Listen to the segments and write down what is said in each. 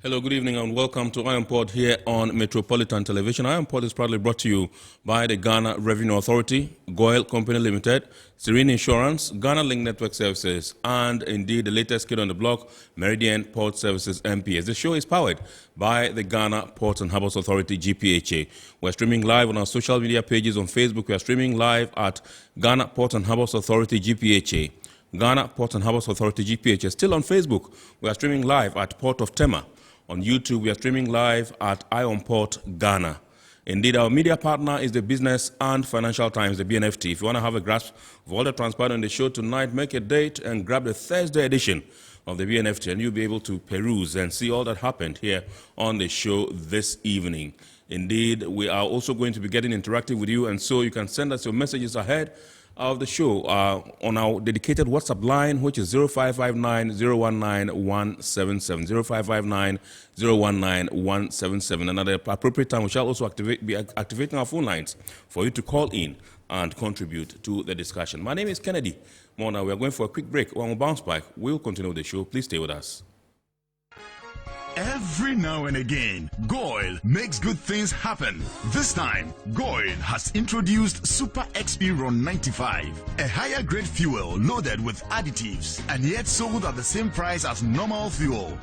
Hello, good evening, and welcome to IronPod here on Metropolitan Television. IronPod is proudly brought to you by the Ghana Revenue Authority, Goyle Company Limited, Serene Insurance, Ghana Link Network Services, and indeed the latest kid on the block, Meridian Port Services MPS. The show is powered by the Ghana Ports and Harbours Authority, GPHA. We're streaming live on our social media pages on Facebook. We are streaming live at Ghana Ports and Harbours Authority, GPHA. Ghana Ports and Harbours Authority, GPHA. Still on Facebook, we are streaming live at Port of Tema. On YouTube, we are streaming live at IronPort Ghana. Indeed, our media partner is the Business and Financial Times, the BNFT. If you want to have a grasp of all the transpired on the show tonight, make a date and grab the Thursday edition of the BNFT, and you'll be able to peruse and see all that happened here on the show this evening. Indeed, we are also going to be getting interactive with you, and so you can send us your messages ahead of the show on our dedicated WhatsApp line, which is 0559-019-177, 0559-019-177. And at the appropriate time, we shall also be activating our phone lines for you to call in and contribute to the discussion. My name is Kennedy Mona. We are going for a quick break. When we bounce back, we'll continue the show. Please stay with us. Every now and again, Goyle makes good things happen. This time, Goyle has introduced Super XP Ron 95, a higher grade fuel loaded with additives and yet sold at the same price as normal fuel.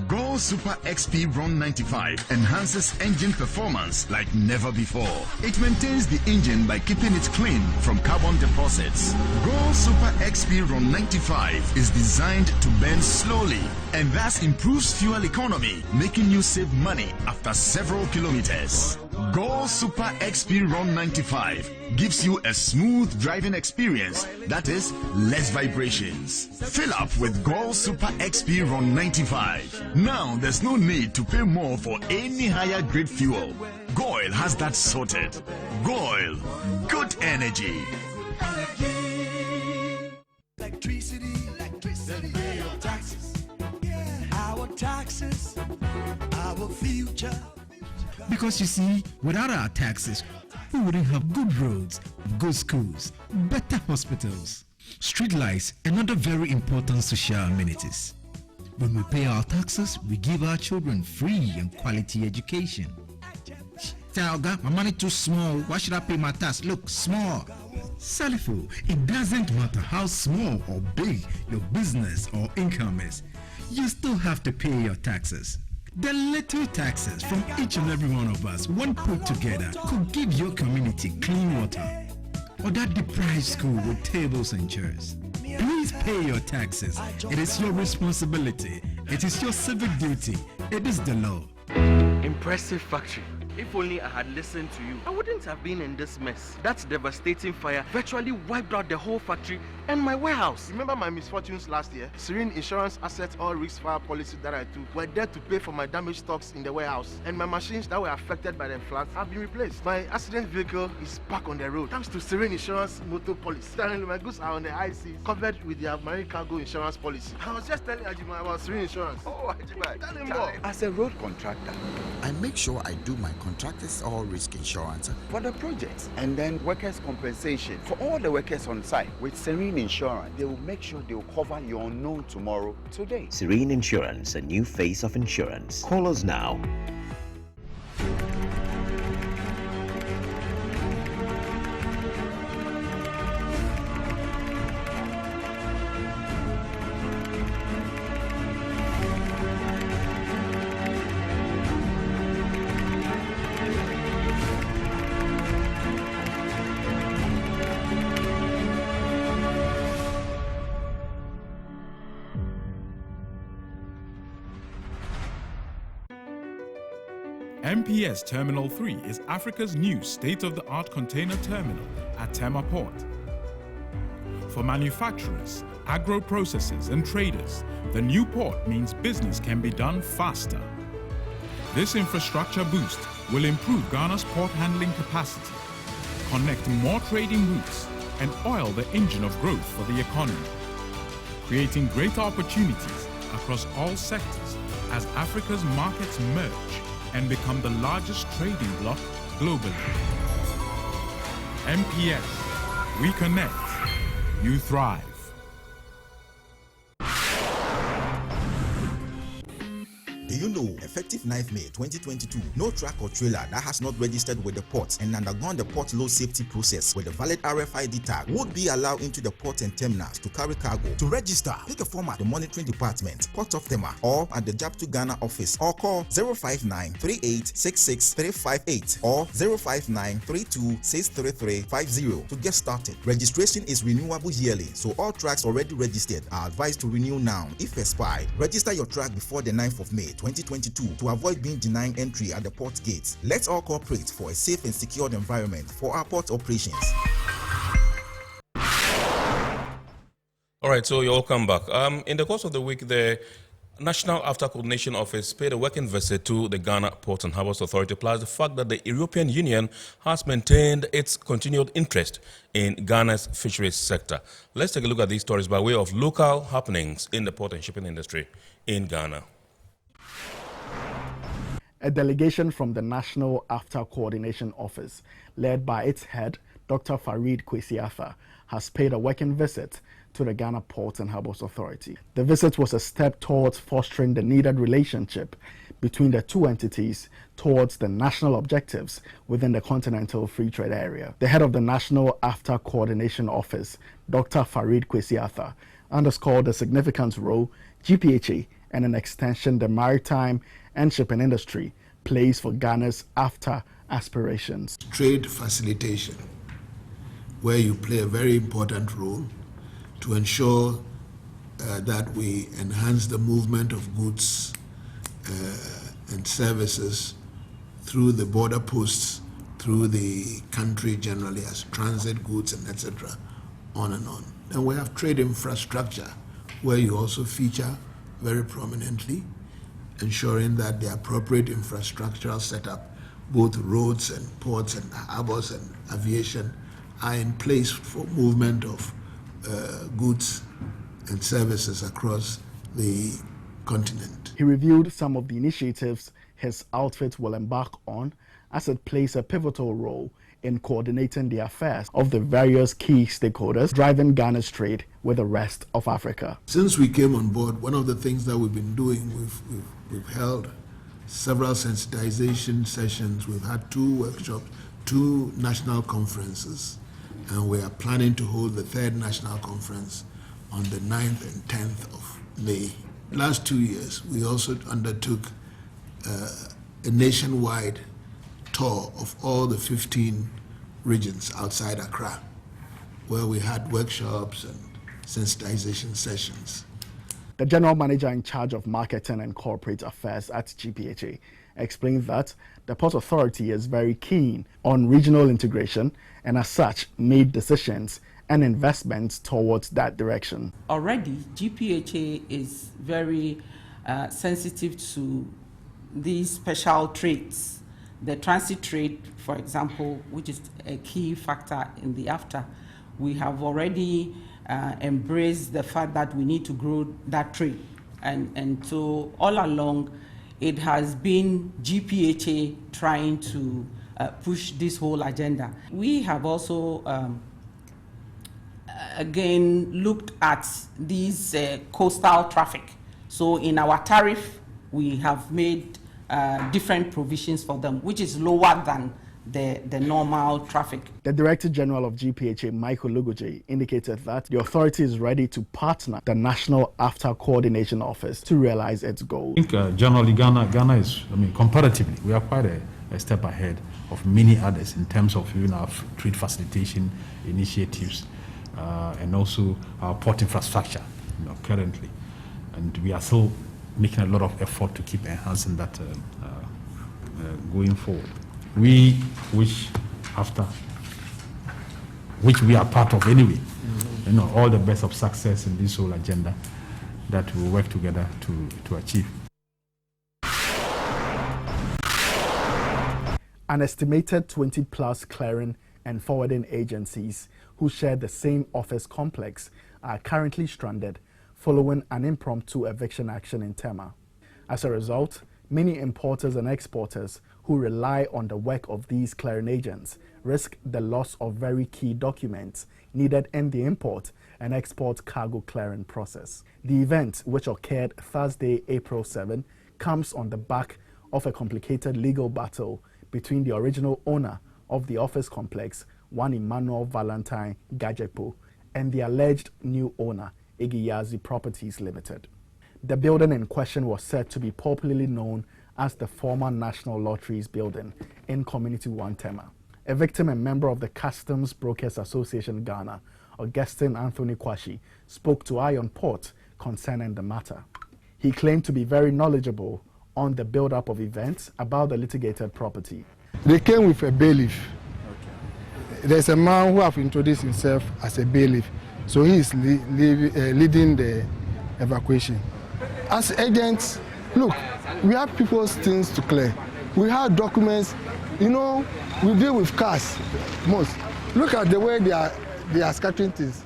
Goyle Super XP Ron 95 enhances engine performance like never before. It maintains the engine by keeping it clean from carbon deposits. Goyle Super XP Ron 95 is designed to burn slowly and thus improves fuel economy, making you save money after several kilometers. Goyle Super XP Ron 95 gives you a smooth driving experience, that is, less vibrations. Fill up with Goyle Super XP Ron 95. Now there's no need to pay more for any higher grade fuel. Goyle has that sorted. Goyle, good energy. Electricity, then pay your taxes. Our taxes, our future. Because you see, without our taxes, we wouldn't have good roads, good schools, better hospitals, street lights, and other very important social amenities. When we pay our taxes, we give our children free and quality education. Talga, my money too small. Why should I pay my tax? Look, small. Salifo, it doesn't matter how small or big your business or income is. You still have to pay your taxes. The little taxes from each and every one of us, when put together, could give your community clean water or that deprived school with tables and chairs. Please pay your taxes. It is your responsibility. It is your civic duty. It is the law. Impressive factory. If only I had listened to you, I wouldn't have been in this mess. That devastating fire virtually wiped out the whole factory and my warehouse. Remember my misfortunes last year? Serene Insurance Asset All Risk Fire policy that I took were there to pay for my damaged stocks in the warehouse, and my machines that were affected by the floods have been replaced. My accident vehicle is back on the road thanks to Serene Insurance motor policy. Currently, my goods are on the high seas, covered with their marine cargo insurance policy. I was just telling Ajima about Serene Insurance. Oh, Ajima, tell him more. As a road contractor, I make sure I do my contractors all risk insurance for the projects and then workers' compensation for all the workers on site. With Serene Insurance, they will make sure they will cover your unknown tomorrow today. Serene Insurance, a new face of insurance. Call us now. Mps Terminal 3 is Africa's new state-of-the-art container terminal at Tema Port. For manufacturers, agro-processors and traders, the new port means business can be done faster. This infrastructure boost will improve Ghana's port handling capacity, connect more trading routes, and oil the engine of growth for the economy, creating greater opportunities across all sectors as Africa's markets merge and become the largest trading bloc globally. MPS, we connect, you thrive. you know, effective 9th May 2022, no truck or trailer that has not registered with the port and undergone the port load safety process with a valid RFID tag would be allowed into the port and terminals to carry cargo. To register, pick a form at the monitoring department, Port of Tema, or at the JAP2 Ghana office, or call 059-3866-358 or 059-32-63350 to get started. Registration is renewable yearly, so all trucks already registered are advised to renew now. If expired, register your truck before the 9th of May 2022 to avoid being denied entry at the port gates. Let's all cooperate for a safe and secured environment for our port operations. All right, so you're all come back. In the course of the week, the National AfCFTA Coordination Office paid a working visit to the Ghana Ports and Harbours Authority, plus the fact that the European Union has maintained its continued interest in Ghana's fisheries sector. Let's take a look at these stories by way of local happenings in the port and shipping industry in Ghana. A delegation from the National AfCFTA Coordination Office, led by its head, Dr. Farid Kwesi, has paid a working visit to the Ghana Ports and Harbours Authority. The visit was a step towards fostering the needed relationship between the two entities towards the national objectives within the Continental Free Trade Area. The head of the National AfCFTA Coordination Office, Dr. Farid Kwesi, underscored the significant role GPHA and an extension the maritime and shipping industry plays for Ghana's AfCFTA aspirations. Trade facilitation, where you play a very important role to ensure that we enhance the movement of goods and services through the border posts, through the country generally as transit goods and etc. on and on. And we have trade infrastructure, where you also feature very prominently, ensuring that the appropriate infrastructural setup, both roads and ports and harbors and aviation, are in place for movement of goods and services across the continent. He reviewed some of the initiatives his outfit will embark on as it plays a pivotal role in coordinating the affairs of the various key stakeholders driving Ghana's trade with the rest of Africa. Since we came on board, one of the things that we've been doing, we've held several sensitization sessions, we've had 2 workshops, 2 national conferences, and we are planning to hold the 3rd national conference on the 9th and 10th of May. Last 2 years, we also undertook a nationwide tour of all the 15 regions outside Accra, where we had workshops and sensitization sessions. The general manager in charge of marketing and corporate affairs at GPHA explained that the Port Authority is very keen on regional integration and as such made decisions and investments towards that direction. Already, GPHA is very sensitive to these special trades. The transit trade, for example, which is a key factor in the AfCFTA, we have already embraced the fact that we need to grow that trade. And so all along, it has been GPHA trying to push this whole agenda. We have also, again, looked at these coastal traffic. So in our tariff, we have made different provisions for them, which is lower than the normal traffic. The Director General of GPHA, Michael Lugoje, indicated that the authority is ready to partner the National AfCFTA Coordination Office to realize its goal. I think generally Ghana is, comparatively, we are quite a step ahead of many others in terms of our trade facilitation initiatives and also our port infrastructure currently. And we are still making a lot of effort to keep enhancing that going forward. We wish which we are part of anyway, all the best of success in this whole agenda that we work together to achieve. An estimated 20+ clearing and forwarding agencies who share the same office complex are currently stranded following an impromptu eviction action in Tema. As a result, many importers and exporters who rely on the work of these clearing agents risk the loss of very key documents needed in the import and export cargo clearing process. The event, which occurred Thursday, April 7, comes on the back of a complicated legal battle between the original owner of the office complex, one Emmanuel Valentine Gajepo, and the alleged new owner, Igiyazi Properties Limited. The building in question was said to be popularly known as the former National Lotteries building in Community 1 Tema. A victim and member of the Customs Brokers Association Ghana, Augustine Anthony Kwashi, spoke to Ion Port concerning the matter. He claimed to be very knowledgeable on the build-up of events about the litigated property. They came with a bailiff. Okay. There's a man who have introduced himself as a bailiff, so he is leading the evacuation. As agents, look, we have people's things to clear. We have documents, you know, we deal with cars most. Look at the way they are scattering things.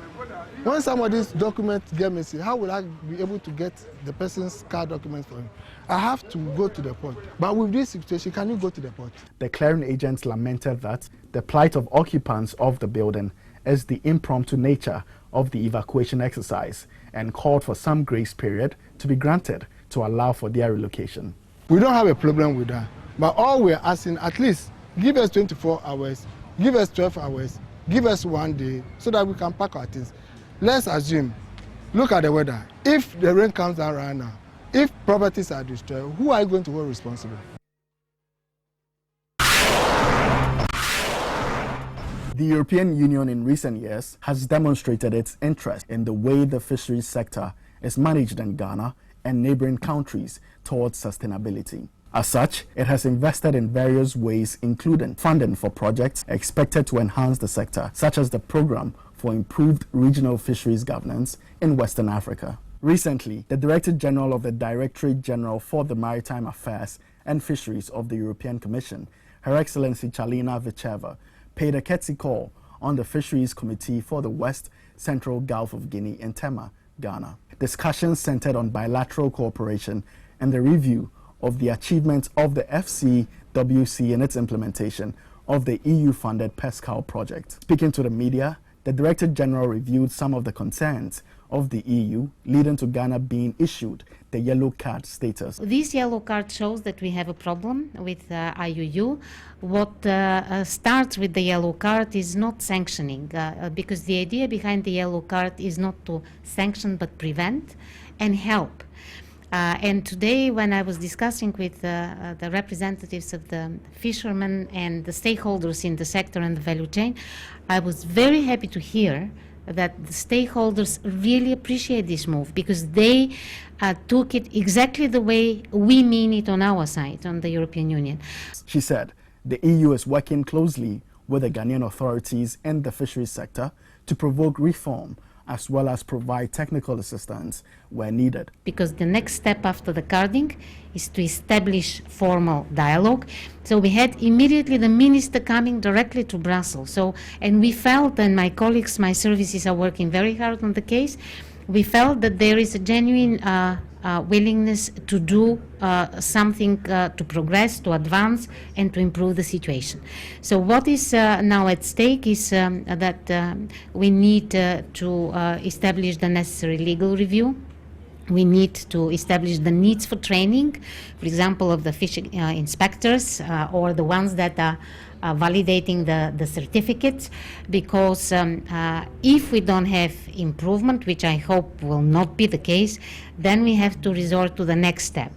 When somebody's documents get missing, how will I be able to get the person's car documents for him? I have to go to the port. But with this situation, can you go to the port? The clearing agents lamented that the plight of occupants of the building is the impromptu nature of the evacuation exercise and called for some grace period to be granted to allow for their relocation. We don't have a problem with that. But all we're asking, at least give us 24 hours, give us 12 hours, give us 1 day so that we can pack our things. Let's assume, look at the weather. If the rain comes down right now, if properties are destroyed, who are you going to hold responsible? The European Union in recent years has demonstrated its interest in the way the fisheries sector is managed in Ghana and neighboring countries towards sustainability. As such, it has invested in various ways, including funding for projects expected to enhance the sector, such as the Program for Improved Regional Fisheries Governance in Western Africa. Recently, the Director General of the Directorate General for the Maritime Affairs and Fisheries of the European Commission, Her Excellency Chalina Vicheva, paid a courtesy call on the Fisheries Committee for the West Central Gulf of Guinea in Tema, Ghana. Discussions centered on bilateral cooperation and the review of the achievements of the FCWC in its implementation of the EU-funded PESCAL project. Speaking to the media, the Director General reviewed some of the concerns of the EU, leading to Ghana being issued the yellow card status. This yellow card shows that we have a problem with IUU. What starts with the yellow card is not sanctioning, because the idea behind the yellow card is not to sanction but prevent and help. And today, when I was discussing with the representatives of the fishermen and the stakeholders in the sector and the value chain, I was very happy to hear that the stakeholders really appreciate this move, because they took it exactly the way we mean it on our side, on the European Union. She said the EU is working closely with the Ghanaian authorities and the fisheries sector to provoke reform, as well as provide technical assistance where needed. Because the next step after the carding is to establish formal dialogue. So we had immediately the minister coming directly to Brussels. And we felt, and my colleagues, my services are working very hard on the case, we felt that there is a genuine willingness to do something to progress, to advance, and to improve the situation. So what is now at stake is that we need to establish the necessary legal review. We need to establish the needs for training, for example, of the fish inspectors or the ones that are validating the certificates, because if we don't have improvement, which I hope will not be the case, then we have to resort to the next step.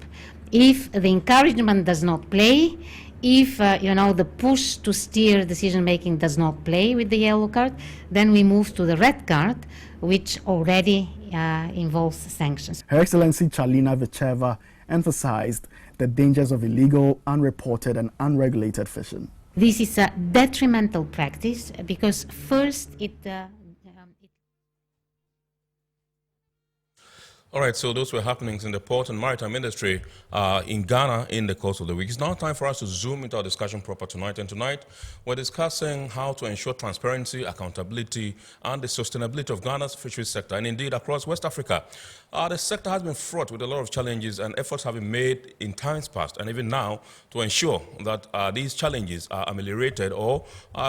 If the encouragement does not play, if the push to steer decision making does not play with the yellow card, then we move to the red card, which already involves sanctions. Her Excellency Chalina Vicheva emphasized the dangers of illegal, unreported and unregulated fishing. This is a detrimental practice because first All right, so those were happenings in the port and maritime industry in Ghana in the course of the week. It's now time for us to zoom into our discussion proper tonight. And tonight, we're discussing how to ensure transparency, accountability, and the sustainability of Ghana's fisheries sector, and indeed across West Africa. The sector has been fraught with a lot of challenges, and efforts have been made in times past and even now to ensure that these challenges are ameliorated or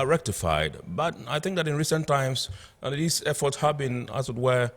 rectified. But I think that in recent times, and these efforts have been, as it were,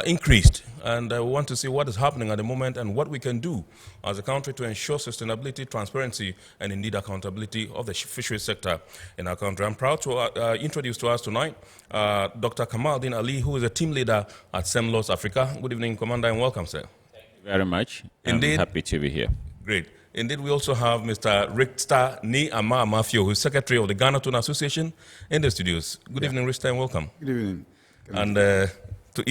increased. And we want to see what is happening at the moment and what we can do as a country to ensure sustainability, transparency, and indeed accountability of the fisheries sector in our country. I'm proud to introduce to us tonight Dr. Kamaldeen Ali, who is a team leader at SEMLOS Africa. Good evening, Commander, and welcome, sir. Thank you very much. Indeed. I'm happy to be here. Great. Indeed, we also have Mr. Richter Ni Ama Mafio, who is Secretary of the Ghana Tuna Association, in the studios. Good evening, Richter, and welcome. Good evening. And to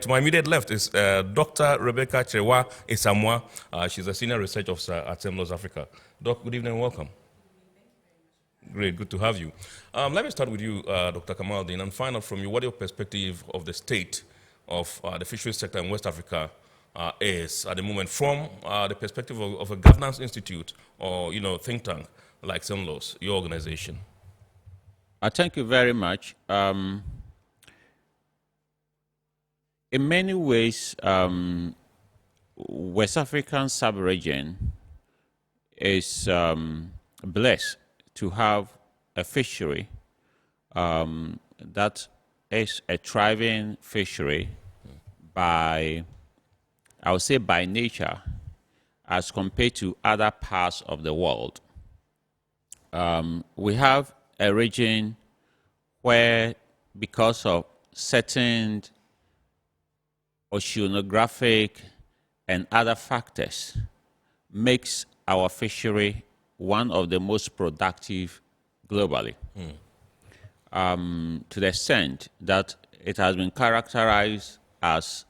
my immediate left is Dr. Rebecca Chewa Esamwa. She's a Senior Research Officer at SEMLOS Africa. Doc, good evening and welcome. Great, good to have you. Let me start with you, Dr. Kamaldeen, and find out from you what your perspective of the state of the fisheries sector in West Africa is at the moment from the perspective of a governance institute or think tank like SEMLOS, your organization. Thank you very much. In many ways, West African sub-region is blessed to have a fishery that is a thriving fishery by, I would say, by nature, as compared to other parts of the world. We have a region where, because of certain oceanographic and other factors, makes our fishery one of the most productive globally. To the extent that it has been characterized as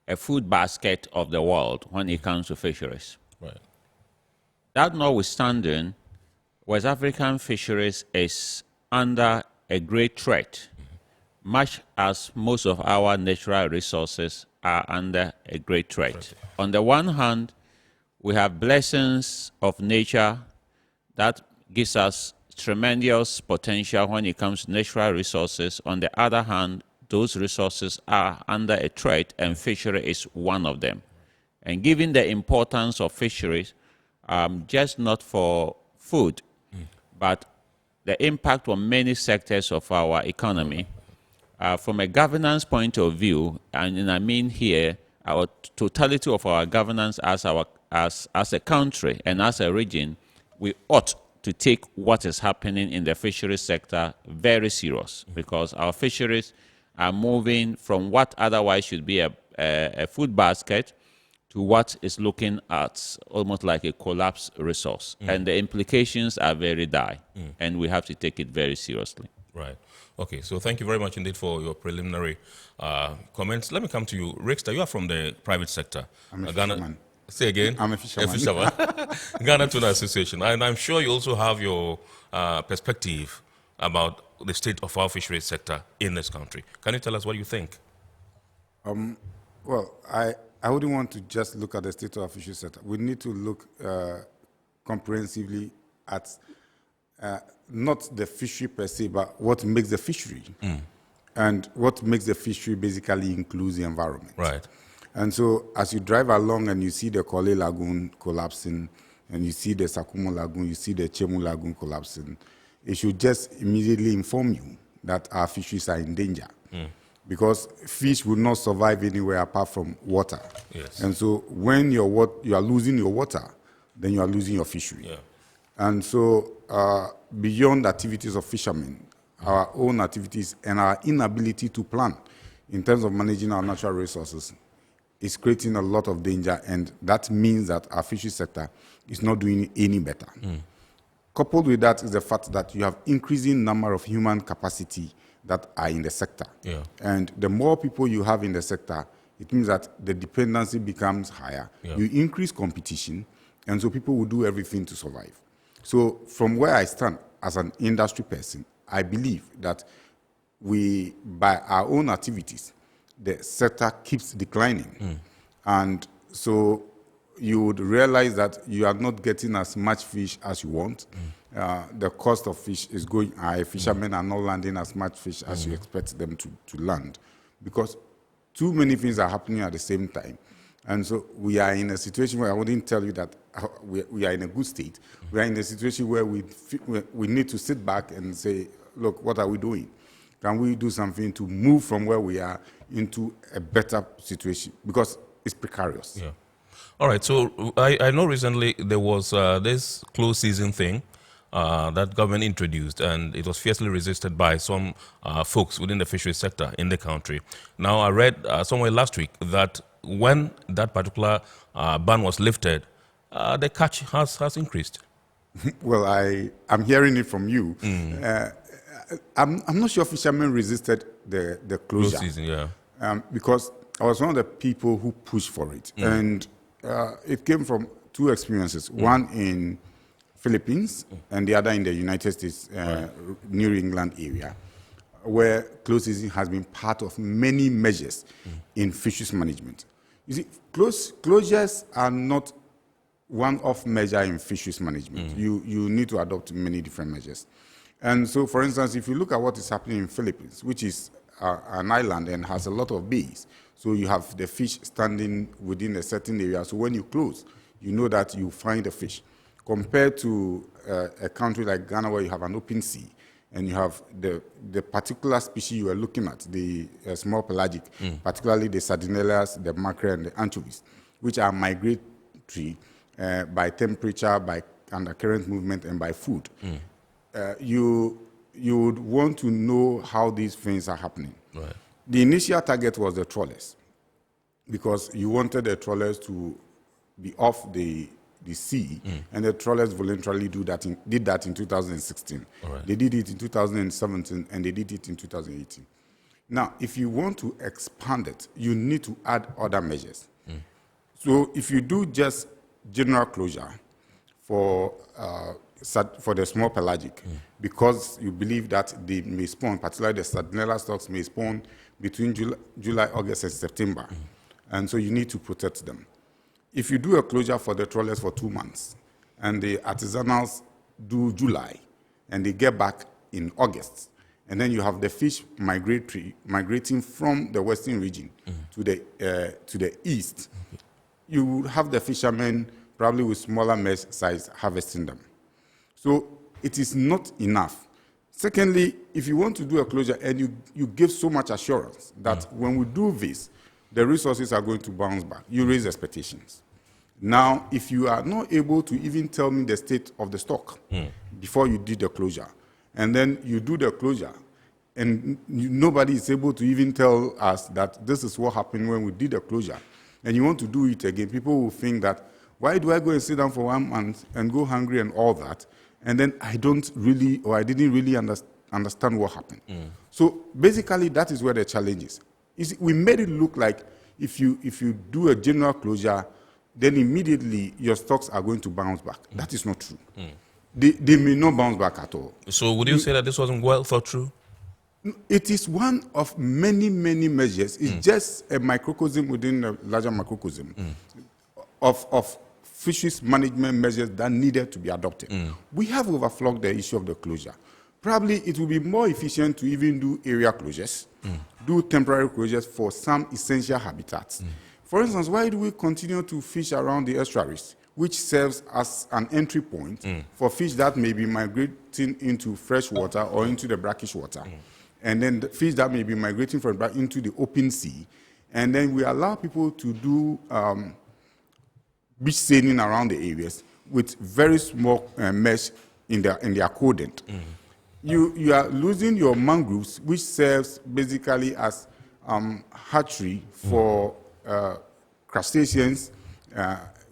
a food basket of the world when it comes to fisheries. Right. That notwithstanding, West African fisheries is under a great threat, much as most of our natural resources are under a great threat. On the one hand, we have blessings of nature that gives us tremendous potential when it comes to natural resources. On the other hand, those resources are under a threat, and fishery is one of them. And given the importance of fisheries, just not for food, but the impact on many sectors of our economy, from a governance point of view, and I mean here, our totality of our governance as a country and as a region, we ought to take what is happening in the fisheries sector very serious, because our fisheries are moving from what otherwise should be a food basket to what is looking at almost like a collapsed resource. And the implications are very dire, and we have to take it very seriously. Right. Okay, so thank you very much indeed for your preliminary comments. Let me come to you. Richter, you are from the private sector. I'm a fisherman. Say again? I'm a fisherman. A fisherman. Ghana Tuna Association. And I'm sure you also have your perspective about the state of our fisheries sector in this country. Can you tell us what you think? Well, I wouldn't want to just look at the state of our fisheries sector. We need to look comprehensively at not the fishery per se, but what makes the fishery. And what makes the fishery basically includes the environment. Right. And so as you drive along and you see the Kole Lagoon collapsing, and you see the Sakumo Lagoon, you see the Chemu Lagoon collapsing, it should just immediately inform you that our fisheries are in danger. Because fish will not survive anywhere apart from water. Yes. And so when you are losing your water, then you are losing your fishery. Yeah. And so beyond activities of fishermen, our own activities and our inability to plan in terms of managing our natural resources is creating a lot of danger, and that means that our fishery sector is not doing any better. Coupled with that is the fact that you have increasing number of human capacity that are in the sector. Yeah. And the more people you have in the sector, it means that the dependency becomes higher. Yeah. You increase competition, and so people will do everything to survive. So from where I stand as an industry person, I believe that we, by our own activities, the sector keeps declining. And so you would realize that you are not getting as much fish as you want. The cost of fish is going high. Fishermen are not landing as much fish as you expect them to land, because too many things are happening at the same time. And so we are in a situation where I wouldn't tell you that we are in a good state. We are in a situation where we need to sit back and say, look, what are we doing? can we do something to move from where we are into a better situation? Because it's precarious. Yeah. All right, so I know recently there was this closed season thing that government introduced, and it was fiercely resisted by some folks within the fisheries sector in the country. Now, I read somewhere last week that when that particular ban was lifted, the catch has increased. Well, I'm hearing it from you. I'm not sure fishermen resisted the closure. Closed season, yeah. Because I was one of the people who pushed for it. And it came from two experiences. One in Philippines and the other in the United States, New England area, where closed season has been part of many measures in fisheries management. You see, closures are not one-off measure in fisheries management. You need to adopt many different measures. And so, for instance, if you look at what is happening in Philippines, which is an island and has a lot of bays, so you have the fish standing within a certain area. So when you close, you know that you find the fish. Compared to a country like Ghana, where you have an open sea, and you have the particular species you are looking at, the small pelagic, particularly the sardinellas, the mackerel, and the anchovies, which are migratory by temperature, by undercurrent movement, and by food. You would want to know how these things are happening. Right. The initial target was the trawlers, because you wanted the trawlers to be off the sea, and the trawlers voluntarily did that in 2016. Right. They did it in 2017, and they did it in 2018. Now, if you want to expand it, you need to add other measures. So if you do just general closure for the small pelagic, because you believe that they may spawn, particularly the sardinella stocks may spawn between July, August, and September, and so you need to protect them. If you do a closure for the trawlers for 2 months, and the artisanals do July, and they get back in August, and then you have the fish migrating from the western region to the east, you would have the fishermen probably with smaller mesh size harvesting them. So it is not enough. Secondly, if you want to do a closure and you give so much assurance that when we do this, the resources are going to bounce back, you raise expectations. Now, if you are not able to even tell me the state of the stock before you did the closure, and then you do the closure, and nobody is able to even tell us that this is what happened when we did the closure, and you want to do it again, people will think that, why do I go and sit down for 1 month and go hungry and all that, and then I didn't really understand what happened. So basically, that is where the challenge is. We made it look like if you do a general closure, then immediately your stocks are going to bounce back. That is not true. They may not bounce back at all. So would you say that this wasn't well thought through? It is one of many, many measures. It's just a microcosm within a larger microcosm of fisheries management measures that needed to be adopted. We have overflogged the issue of the closure. Probably it will be more efficient to even do area closures, do temporary closures for some essential habitats. For instance, why do we continue to fish around the estuaries, which serves as an entry point for fish that may be migrating into fresh water or into the brackish water, and then the fish that may be migrating from into the open sea, and then we allow people to do beach sailing around the areas with very small mesh in their codent. You are losing your mangroves, which serves basically as hatchery for crustaceans.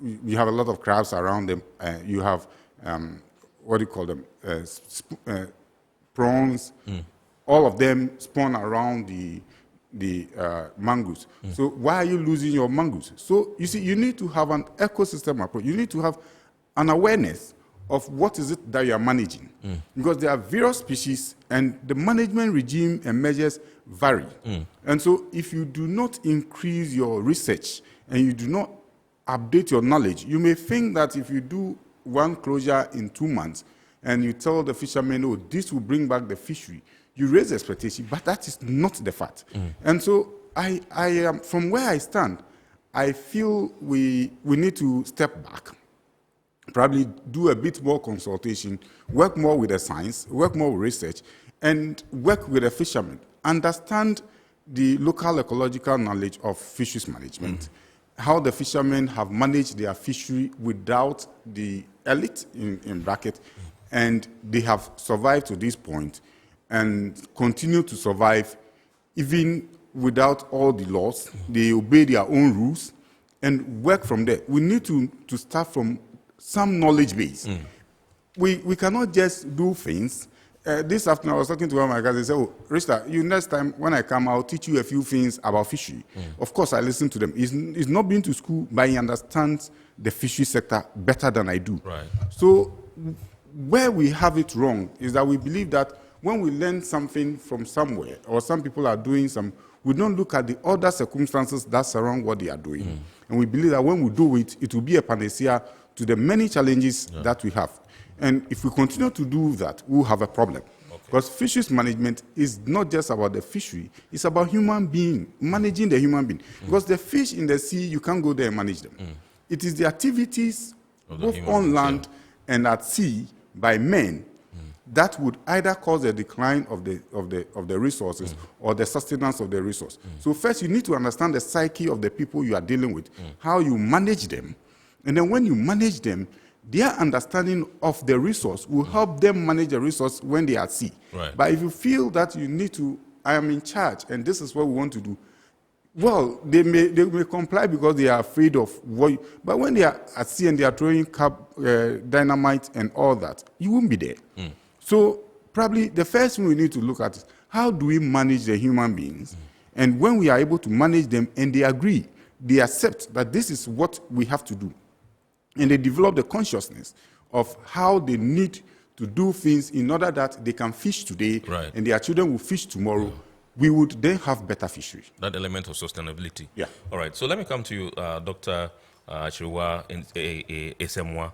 You have a lot of crabs around them. You have, what do you call them, prawns. All of them spawn around the mangroves. So why are you losing your mangroves? So you see, you need to have an ecosystem approach. You need to have an awareness of what is it that you are managing. Because there are various species and the management regime and measures vary. And so if you do not increase your research and you do not update your knowledge, you may think that if you do one closure in 2 months and you tell the fishermen, oh, this will bring back the fishery, you raise expectation, but that is not the fact. And so I am, from where I stand, I feel we need to step back, probably do a bit more consultation, work more with the science, work more with research, and work with the fishermen, understand the local ecological knowledge of fisheries management, how the fishermen have managed their fishery without the elite, in bracket, and they have survived to this point and continue to survive even without all the laws. They obey their own rules and work from there. We need to start from some knowledge base. We cannot just do things. This afternoon, I was talking to one of my guys. They said, "Oh, Rista, you next time when I come, I'll teach you a few things about fishery." Of course, I listen to them. He's not been to school, but he understands the fishery sector better than I do. Right. So where we have it wrong is that we believe that when we learn something from somewhere, or some people are doing some, we don't look at the other circumstances that surround what they are doing. And we believe that when we do it, it will be a panacea to the many challenges that we have. And if we continue to do that, we'll have a problem. Because fisheries management is not just about the fishery, it's about human being, managing the human being. Because the fish in the sea, you can't go there and manage them. It is the activities, both on land and at sea, by men, that would either cause a decline of the resources or the sustenance of the resource. So first, you need to understand the psyche of the people you are dealing with, how you manage them. And then when you manage them, their understanding of the resource will help them manage the resource when they are at sea. Right. But if you feel that you need to, I am in charge, and this is what we want to do, well, they may comply because they are afraid of what. But when they are at sea and they are throwing dynamite and all that, you won't be there. So probably the first thing we need to look at is how do we manage the human beings? And when we are able to manage them and they agree, they accept that this is what we have to do, and they develop the consciousness of how they need to do things in order that they can fish today and their children will fish tomorrow, we would then have better fishery. That element of sustainability. Yeah. All right. So let me come to you, Dr. Chiriwa Esemwa.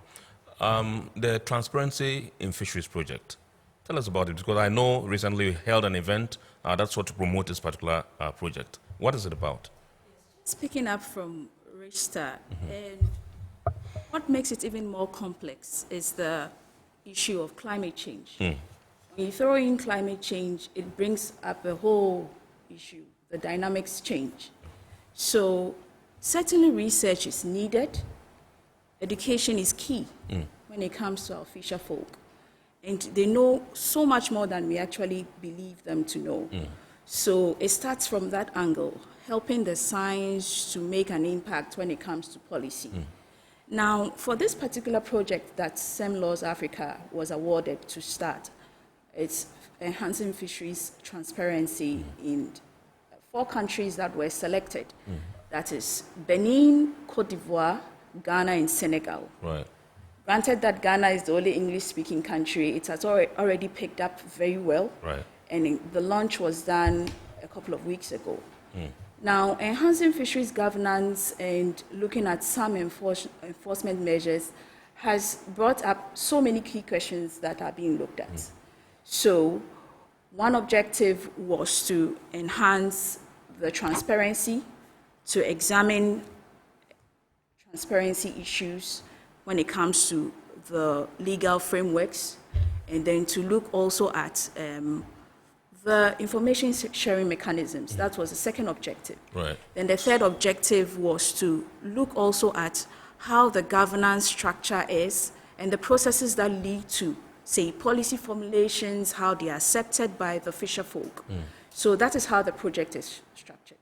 The Transparency in Fisheries project. Tell us about it, because I know recently we held an event that's what to promote this particular project. What is it about? Speaking up from Rista, and what makes it even more complex is the issue of climate change. When you throw in climate change, it brings up a whole issue. The dynamics change. So certainly research is needed. Education is key when it comes to our fisher folk. And they know so much more than we actually believe them to know. So it starts from that angle, helping the science to make an impact when it comes to policy. Now, for this particular project that SEMLAWS Africa was awarded to start, it's enhancing fisheries transparency in 4 countries that were selected. That is Benin, Cote d'Ivoire, Ghana, and Senegal. Right. Granted that Ghana is the only English-speaking country, it has already picked up very well. Right. And the launch was done a couple of weeks ago. Now, enhancing fisheries governance and looking at some enforcement measures has brought up so many key questions that are being looked at. So, one objective was to enhance the transparency, to examine transparency issues when it comes to the legal frameworks, and then to look also at the information sharing mechanisms. That was the second objective. Right. Then the third objective was to look also at how the governance structure is and the processes that lead to, say, policy formulations, how they are accepted by the fisher folk. So that is how the project is structured.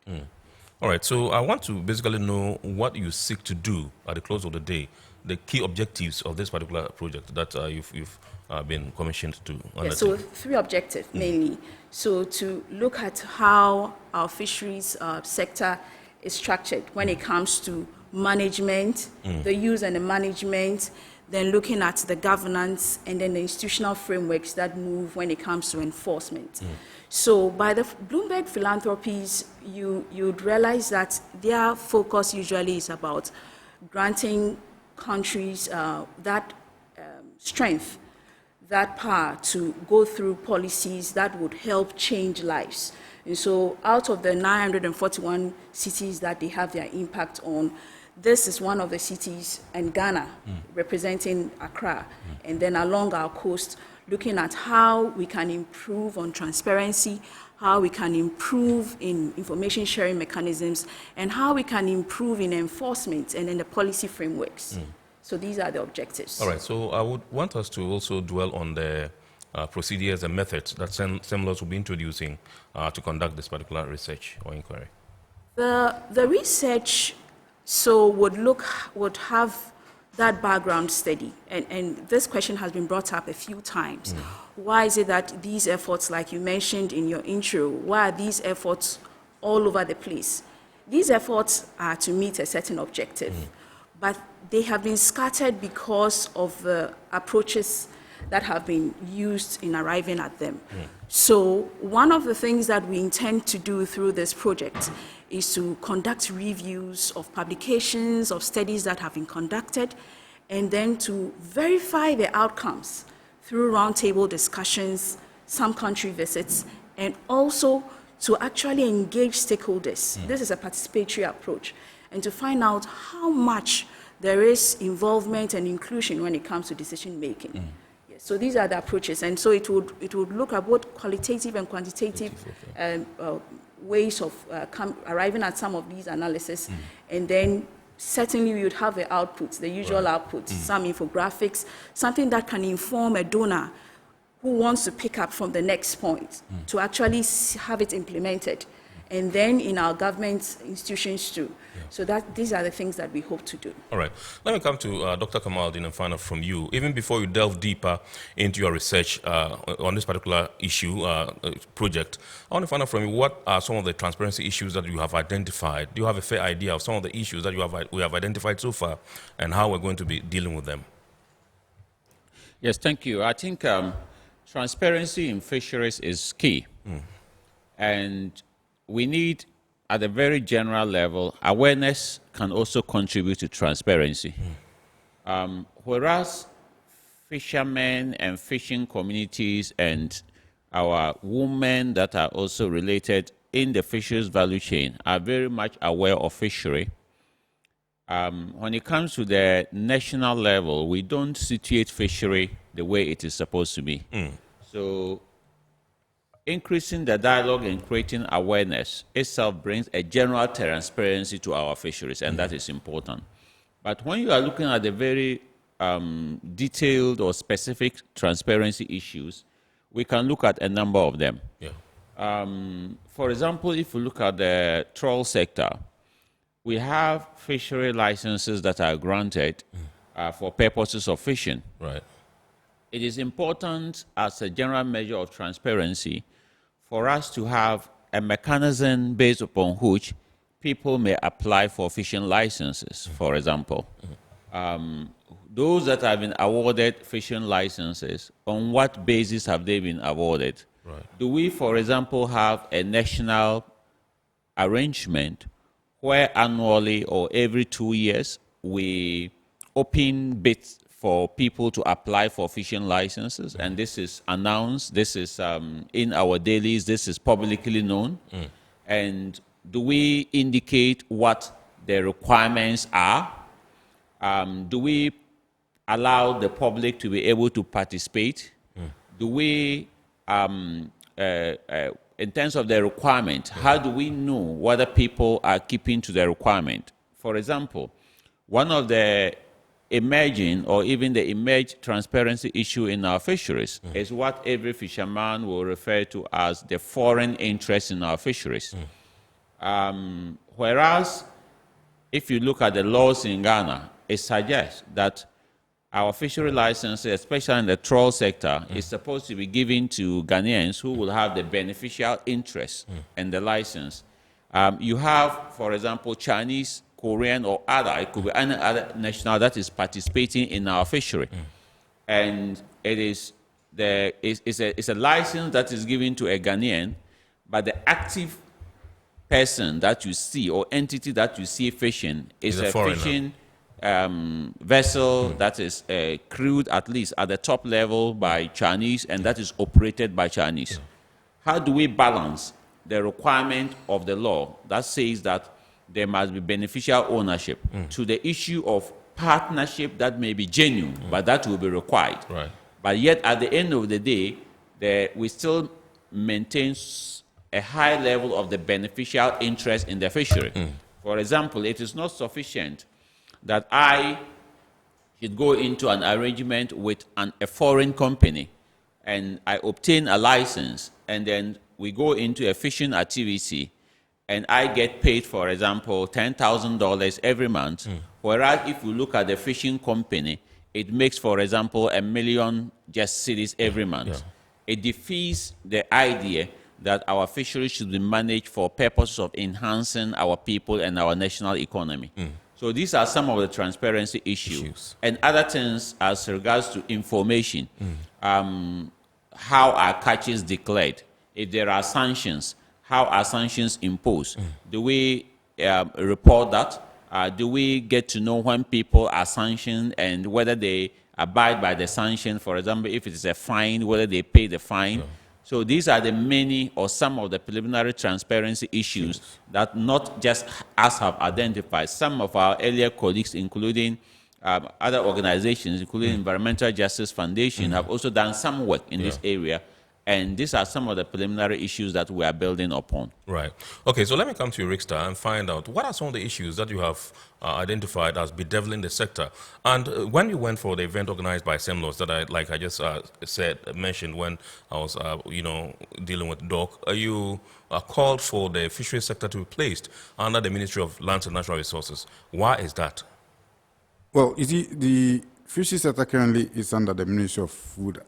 All right, so I want to basically know what you seek to do at the close of the day, the key objectives of this particular project that you've been commissioned to undertake. Yeah, so 3 objectives mainly. So to look at how our fisheries sector is structured when it comes to management, the use and the management, then looking at the governance and then the institutional frameworks that move when it comes to enforcement. So by the Bloomberg Philanthropies, you'd realize that their focus usually is about granting countries that strength that power to go through policies that would help change lives. And so out of the 941 cities that they have their impact on, this is one of the cities in Ghana, representing Accra, and then along our coast, looking at how we can improve on transparency, how we can improve in information sharing mechanisms, and how we can improve in enforcement and in the policy frameworks. So these are the objectives. All right, so I would want us to also dwell on the procedures and methods that Semlos will be introducing to conduct this particular research or inquiry. The research would have that background study, and this question has been brought up a few times. Why is it that these efforts, like you mentioned in your intro, why are these efforts all over the place? These efforts are to meet a certain objective, but they have been scattered because of the approaches that have been used in arriving at them. So one of the things that we intend to do through this project is to conduct reviews of publications, of studies that have been conducted, and then to verify the outcomes through roundtable discussions, some country visits, and also to actually engage stakeholders. This is a participatory approach, and to find out how much there is involvement and inclusion when it comes to decision making. So these are the approaches, and so it would look at both qualitative and quantitative ways of arriving at some of these analysis, and then certainly we would have the outputs, the usual outputs, some infographics, something that can inform a donor who wants to pick up from the next point to actually have it implemented, and then in our government institutions too. So that these are the things that we hope to do. All right. Let me come to Dr. Kamaldeen and find out from you. Even before you delve deeper into your research on this particular issue, project, I want to find out from you, what are some of the transparency issues that you have identified? Do you have a fair idea of some of the issues that we have identified so far and how we're going to be dealing with them? Yes, thank you. I think transparency in fisheries is key. And we need, at a very general level, awareness can also contribute to transparency. Whereas fishermen and fishing communities and our women that are also related in the fisheries value chain are very much aware of fishery, when it comes to the national level, we don't situate fishery the way it is supposed to be. So increasing the dialogue and creating awareness itself brings a general transparency to our fisheries, and that is important. But when you are looking at the very detailed or specific transparency issues, we can look at a number of them. For example, if you look at the trawl sector, we have fishery licenses that are granted for purposes of fishing. It is important as a general measure of transparency for us to have a mechanism based upon which people may apply for fishing licenses, for example. Those that have been awarded fishing licenses, on what basis have they been awarded? Do we, for example, have a national arrangement where annually or every 2 years we open bids for people to apply for fishing licenses, and this is announced, this is in our dailies, this is publicly known? And do we indicate what the requirements are? Do we allow the public to be able to participate? Do we, in terms of the requirement, how do we know whether people are keeping to the requirement? For example, one of the emerging or even the emerged transparency issue in our fisheries is what every fisherman will refer to as the foreign interest in our fisheries. Whereas, if you look at the laws in Ghana, it suggests that our fishery licenses, especially in the trawl sector, is supposed to be given to Ghanaians who will have the beneficial interest in the license. You have, for example, Chinese, Korean, or other, it could be any other national that is participating in our fishery. And it is it's a license that is given to a Ghanaian, but the active person that you see or entity that you see fishing is a fishing vessel that is crewed at least at the top level by Chinese and that is operated by Chinese. How do we balance the requirement of the law that says that there must be beneficial ownership to the issue of partnership that may be genuine, but that will be required. Right. But yet, at the end of the day, we still maintain a high level of the beneficial interest in the fishery. For example, it is not sufficient that I should go into an arrangement with a foreign company and I obtain a license and then we go into a fishing activity and I get paid, for example, $10,000 every month, whereas if you look at the fishing company, it makes, for example, $1 million just cedis every month. It defeats the idea that our fisheries should be managed for purposes of enhancing our people and our national economy. So these are some of the transparency issues. And other things as regards to information, how are catches declared? If there are sanctions, how are sanctions imposed? Do we report that? Do we get to know when people are sanctioned and whether they abide by the sanction? For example, if it is a fine, whether they pay the fine. So these are the many or some of the preliminary transparency issues that not just us have identified. Some of our earlier colleagues, including other organizations, including Environmental Justice Foundation, have also done some work in this area. And these are some of the preliminary issues that we are building upon. Right. Okay, so let me come to you, Rickstar, and find out what are some of the issues that you have identified as bedeviling the sector. And when you went for the event organized by SEMLOS that I just mentioned when I was, dealing with Doc, you called for the fisheries sector to be placed under the Ministry of Lands and Natural Resources. Why is that? Well, you see, the fisheries sector currently is under the Ministry of Food.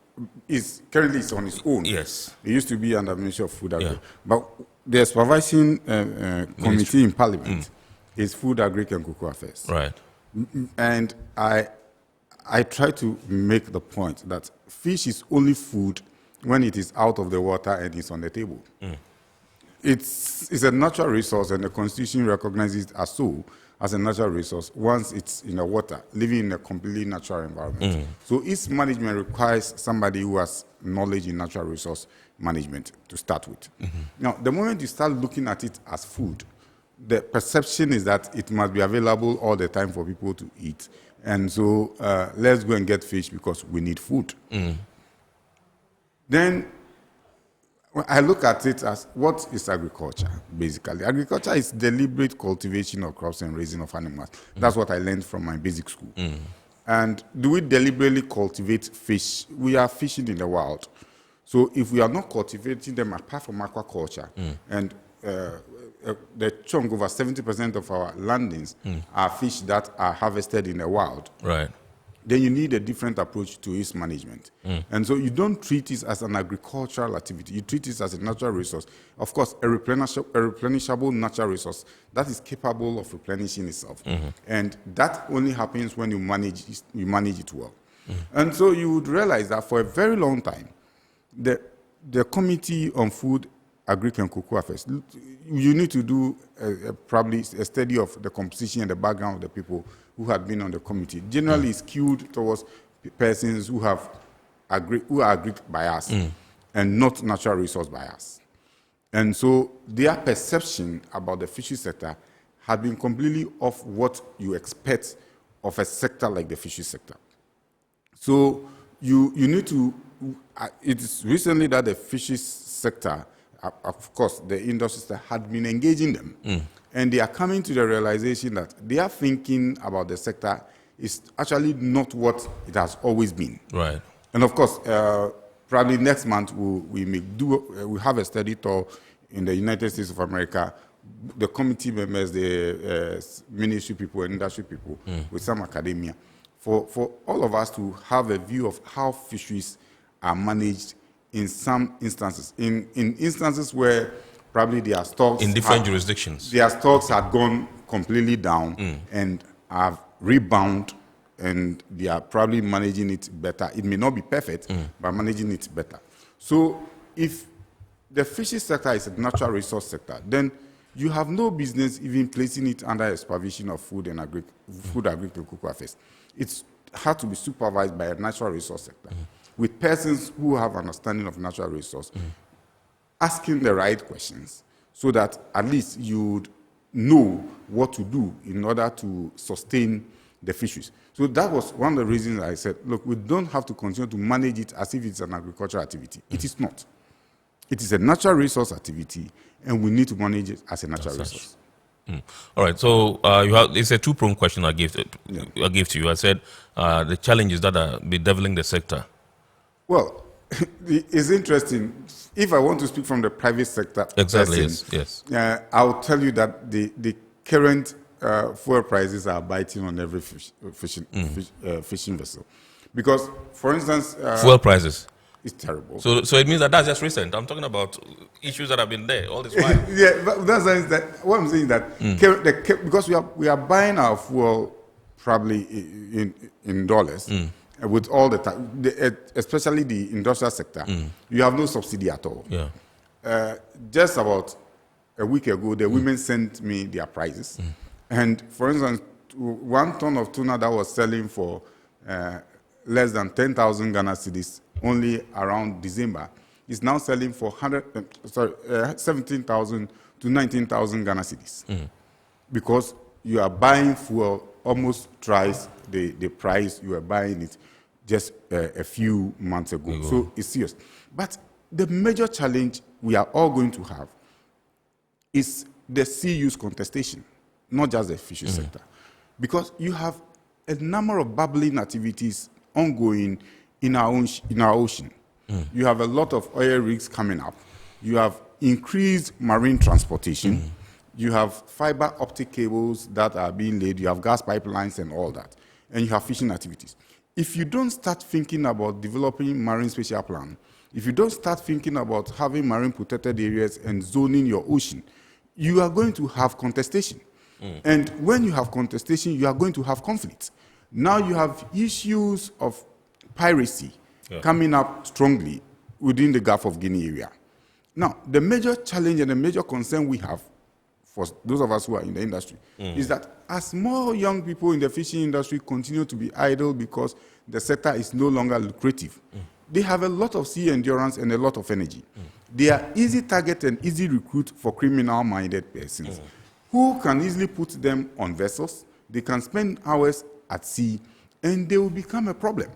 Currently it's on its own. Yes. It used to be under the Ministry of Food. But the supervising committee in Parliament is Food, Agric and Cocoa Affairs. Right. And I try to make the point that fish is only food when it is out of the water and it's on the table. It's a natural resource, and the Constitution recognizes it as so, as a natural resource, once it's in the water, living in a completely natural environment. So its management requires somebody who has knowledge in natural resource management to start with. Now, the moment you start looking at it as food, the perception is that it must be available all the time for people to eat. And so let's go and get fish because we need food. Then I look at it as, what is agriculture, basically? Agriculture is deliberate cultivation of crops and raising of animals. That's what I learned from my basic school. And do we deliberately cultivate fish? We are fishing in the wild. So if we are not cultivating them apart from aquaculture, and the chunk, over 70% of our landings are fish that are harvested in the wild. Right. Then you need a different approach to its management. And so you don't treat it as an agricultural activity. You treat it as a natural resource. Of course, a replenishable natural resource that is capable of replenishing itself. And that only happens when you manage it well. And so you would realize that for a very long time, the Committee on Food, Agric and Cocoa Affairs, you need to do probably a study of the composition and the background of the people who had been on the committee. Generally, it's skewed towards persons who are agric bias and not natural resource bias. And so their perception about the fisheries sector had been completely off what you expect of a sector like the fisheries sector. So you need to, it's recently that the fisheries sector, of course, the industry had been engaging them. And they are coming to the realization that their thinking about the sector is actually not what it has always been. Right. And of course, probably next month we have a study tour in the United States of America. The committee members, the ministry people and industry people, with some academia, for all of us to have a view of how fisheries are managed in some instances. In instances where probably their stocks in different jurisdictions, their stocks had gone completely down and have rebound, and they are probably managing it better. It may not be perfect, but managing it better. So if the fisheries sector is a natural resource sector, then you have no business even placing it under a supervision of Food and Agricultural Affairs. It's had to be supervised by a natural resource sector with persons who have understanding of natural resource, asking the right questions so that at least you'd know what to do in order to sustain the fisheries. So that was one of the reasons I said, look, we don't have to continue to manage it as if it's an agricultural activity. It is not. It is a natural resource activity, and we need to manage it as a natural resource. All right, so it's a two-pronged question I gave to you. I said the challenges that are bedeviling the sector. Well, it's interesting. If I want to speak from the private sector, exactly, person, yes. I'll tell you that the current fuel prices are biting on every fishing vessel. Because, for instance, fuel prices. It's terrible. So it means that's just recent. I'm talking about issues that have been there all this while. Yeah, but that's that. What I'm saying is that because we are buying our fuel probably in dollars with all the time, especially the industrial sector, you have no subsidy at all. Yeah. Just about a week ago, the women sent me their prices, and for instance, 1 ton of tuna that was selling for less than 10,000 Ghana cedis only around December is now selling for 17,000 to 19,000 Ghana cedis, because you are buying fuel almost twice the price you were buying it just a few months ago. So it's serious. But the major challenge we are all going to have is the sea use contestation, not just the fishery sector, because you have a number of bubbling activities ongoing in our ocean. You have a lot of oil rigs coming up. You have increased marine transportation. You have fiber optic cables that are being laid. You have gas pipelines and all that. And you have fishing activities. If you don't start thinking about developing marine spatial plan, if you don't start thinking about having marine protected areas and zoning your ocean, you are going to have contestation. And when you have contestation, you are going to have conflict. Now you have issues of piracy coming up strongly within the Gulf of Guinea area. Now, the major challenge and the major concern we have for those of us who are in the industry is that as more young people in the fishing industry continue to be idle because the sector is no longer lucrative, they have a lot of sea endurance and a lot of energy. They are easy target and easy recruit for criminal-minded persons who can easily put them on vessels. They can spend hours at sea, and they will become a problem.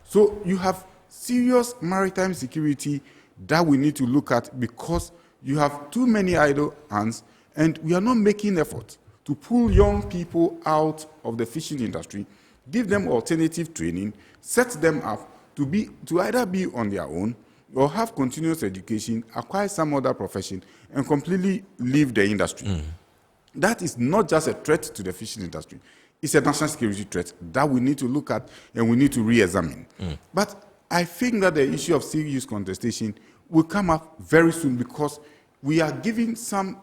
So you have serious maritime security that we need to look at, because you have too many idle hands, and we are not making effort to pull young people out of the fishing industry, give them alternative training, set them up to either be on their own or have continuous education, acquire some other profession, and completely leave the industry. That is not just a threat to the fishing industry. It's a national security threat that we need to look at and we need to re-examine. But I think that the issue of sea use contestation will come up very soon, because we are giving some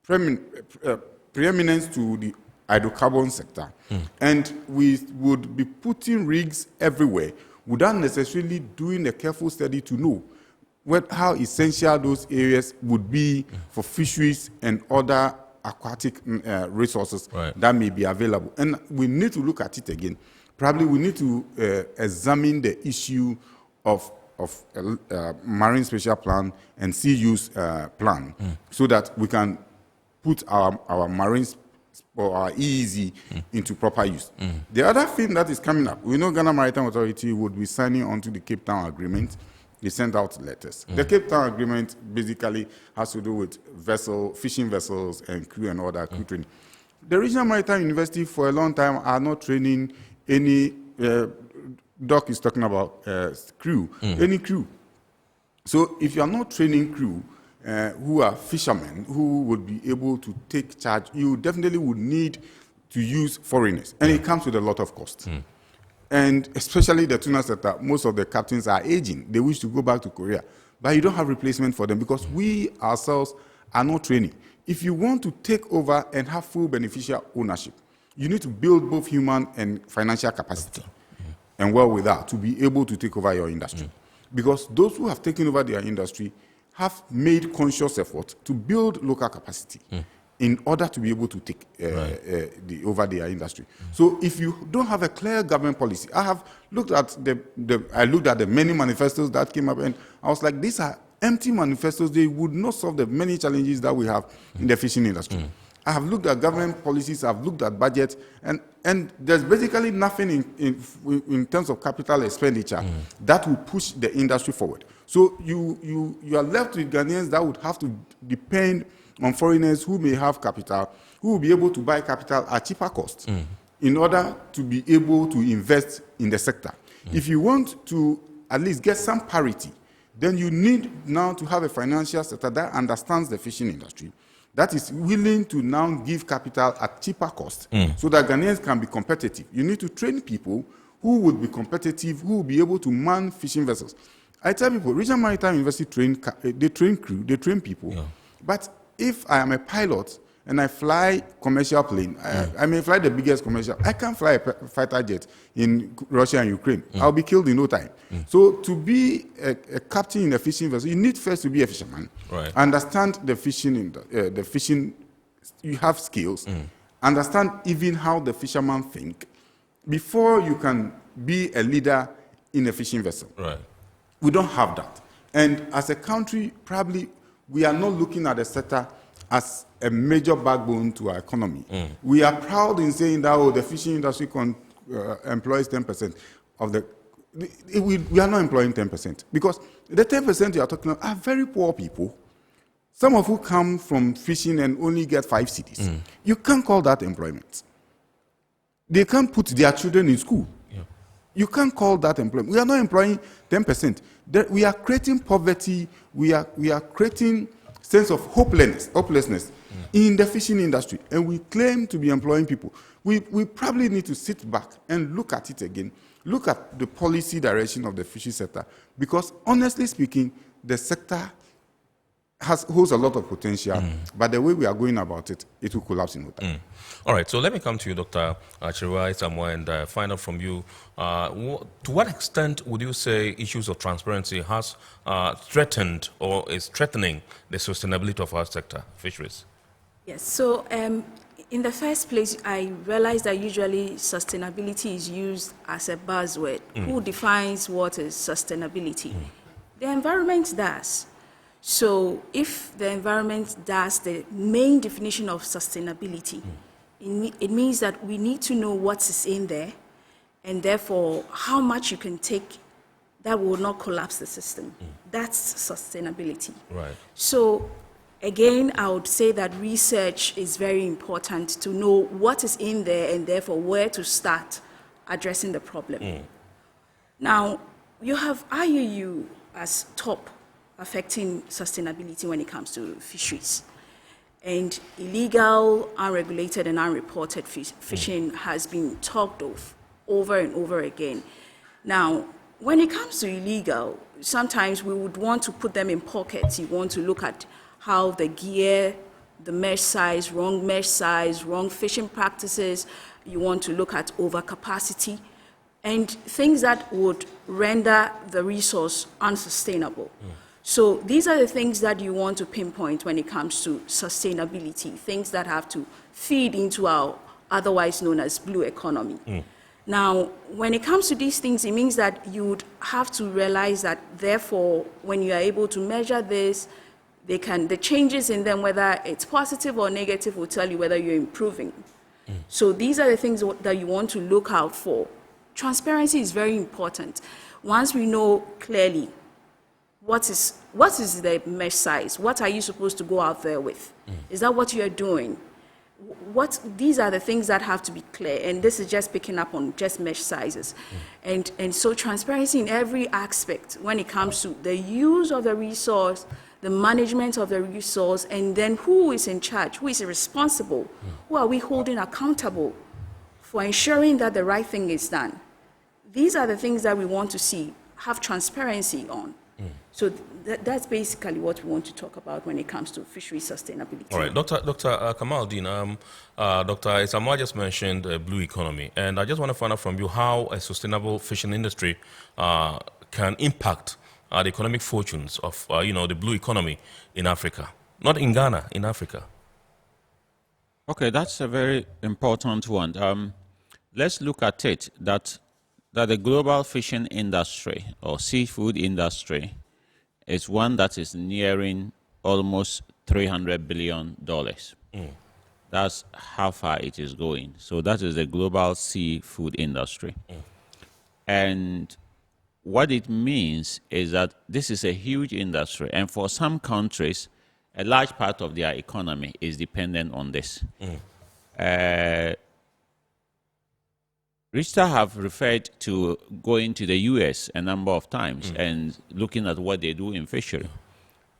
preeminence to the hydrocarbon sector, and we would be putting rigs everywhere without necessarily doing a careful study to know how essential those areas would be for fisheries and other aquatic resources that may be available. And we need to look at it again. Probably we need to examine the issue of marine spatial plan and sea use plan, so that we can put our marine or our EEZ into proper use. The other thing that is coming up, we know Ghana Maritime Authority would be signing on to the Cape Town Agreement. They sent out letters. The Cape Town Agreement basically has to do with fishing vessels and crew and all that, crew training. The Regional Maritime University for a long time are not training any, Doc is talking about crew, any crew. So if you are not training crew who are fishermen who would be able to take charge, you definitely would need to use foreigners. And it comes with a lot of cost. And especially the tuna sector, most of the captains are aging. They wish to go back to Korea. But you don't have replacement for them, because we ourselves are not training. If you want to take over and have full beneficial ownership, you need to build both human and financial capacity and wherewithal to be able to take over your industry. Because those who have taken over their industry have made conscious effort to build local capacity in order to be able to take over their industry. So if you don't have a clear government policy, I have looked at the many manifestos that came up, and I was like, these are empty manifestos. They would not solve the many challenges that we have in the fishing industry. I have looked at government policies, I've looked at budgets, and there's basically nothing in terms of capital expenditure that will push the industry forward. So you are left with Ghanaians that would have to depend on foreigners who may have capital, who will be able to buy capital at cheaper costs in order to be able to invest in the sector. If you want to at least get some parity, then you need now to have a financial sector that understands the fishing industry, that is willing to now give capital at cheaper cost so that Ghanaians can be competitive. You need to train people who would be competitive, who will be able to man fishing vessels. I tell people, Regional Maritime University they train crew, they train people. But if I am a pilot and I fly commercial plane, I may fly the biggest commercial. I can't fly a fighter jet in Russia and Ukraine. I'll be killed in no time. So to be a captain in a fishing vessel, you need first to be a fisherman. Understand the fishing, you have skills. Understand even how the fishermen think before you can be a leader in a fishing vessel. We don't have that. And as a country, probably we are not looking at the sector as a major backbone to our economy. We are proud in saying that the fishing industry employs 10% of the... We are not employing 10% because the 10% you are talking about are very poor people. Some of who come from fishing and only get 5 cedis. You can't call that employment. They can't put their children in school. You can't call that employment. We are not employing 10%. We are creating poverty. We are creating sense of hopelessness in the fishing industry, and we claim to be employing people. We probably need to sit back and look at it again, look at the policy direction of the fishing sector, because honestly speaking, the sector holds a lot of potential, but the way we are going about it, it will collapse in no time. All right, so let me come to you, Dr. Chirwai Samoa, and find out from you, to what extent would you say issues of transparency has threatened or is threatening the sustainability of our sector, fisheries? Yes, so in the first place, I realize that usually sustainability is used as a buzzword. Who defines what is sustainability? The environment does. So if the environment does the main definition of sustainability, it means that we need to know what is in there and therefore how much you can take that will not collapse the system. That's sustainability. So again, I would say that research is very important to know what is in there and therefore where to start addressing the problem. Now, you have IUU as top affecting sustainability when it comes to fisheries. And illegal, unregulated, and unreported fishing has been talked of over and over again. Now, when it comes to illegal, sometimes we would want to put them in pockets. You want to look at how the gear, the mesh size, wrong fishing practices. You want to look at overcapacity and things that would render the resource unsustainable. So these are the things that you want to pinpoint when it comes to sustainability, things that have to feed into our otherwise known as blue economy. Now, when it comes to these things, it means that you would have to realize that, therefore, when you are able to measure this, the changes in them, whether it's positive or negative, will tell you whether you're improving. So these are the things that you want to look out for. Transparency is very important. Once we know clearly what is the mesh size, what are you supposed to go out there with? Is that what you're doing? These are the things that have to be clear, and this is just picking up on just mesh sizes. And so transparency in every aspect when it comes to the use of the resource, the management of the resource, and then who is in charge, who is responsible, who are we holding accountable for ensuring that the right thing is done. These are the things that we want to see, have transparency on. So that's basically what we want to talk about when it comes to fishery sustainability. All right, Dr. Kamaldeen, Dr. Isamoah just mentioned blue economy, and I just want to find out from you how a sustainable fishing industry can impact the economic fortunes of, the blue economy in Africa? Not in Ghana, in Africa. Okay, that's a very important one. Let's look at it, that the global fishing industry or seafood industry is one that is nearing almost $300 billion. That's how far it is going. So that is the global seafood industry. And what it means is that this is a huge industry, and for some countries, a large part of their economy is dependent on this. Richard have referred to going to the US a number of times and looking at what they do in fishery.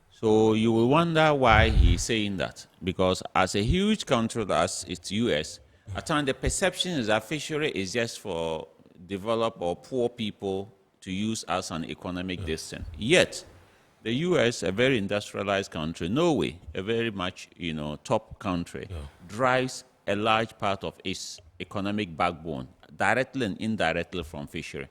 So you will wonder why he's saying that, because as a huge country as it's US, at times the perception is that fishery is just for developed or poor people to use as an economic distance. Yet, the US, a very industrialized country, Norway, a very much top country, drives a large part of its economic backbone, directly and indirectly from fishery.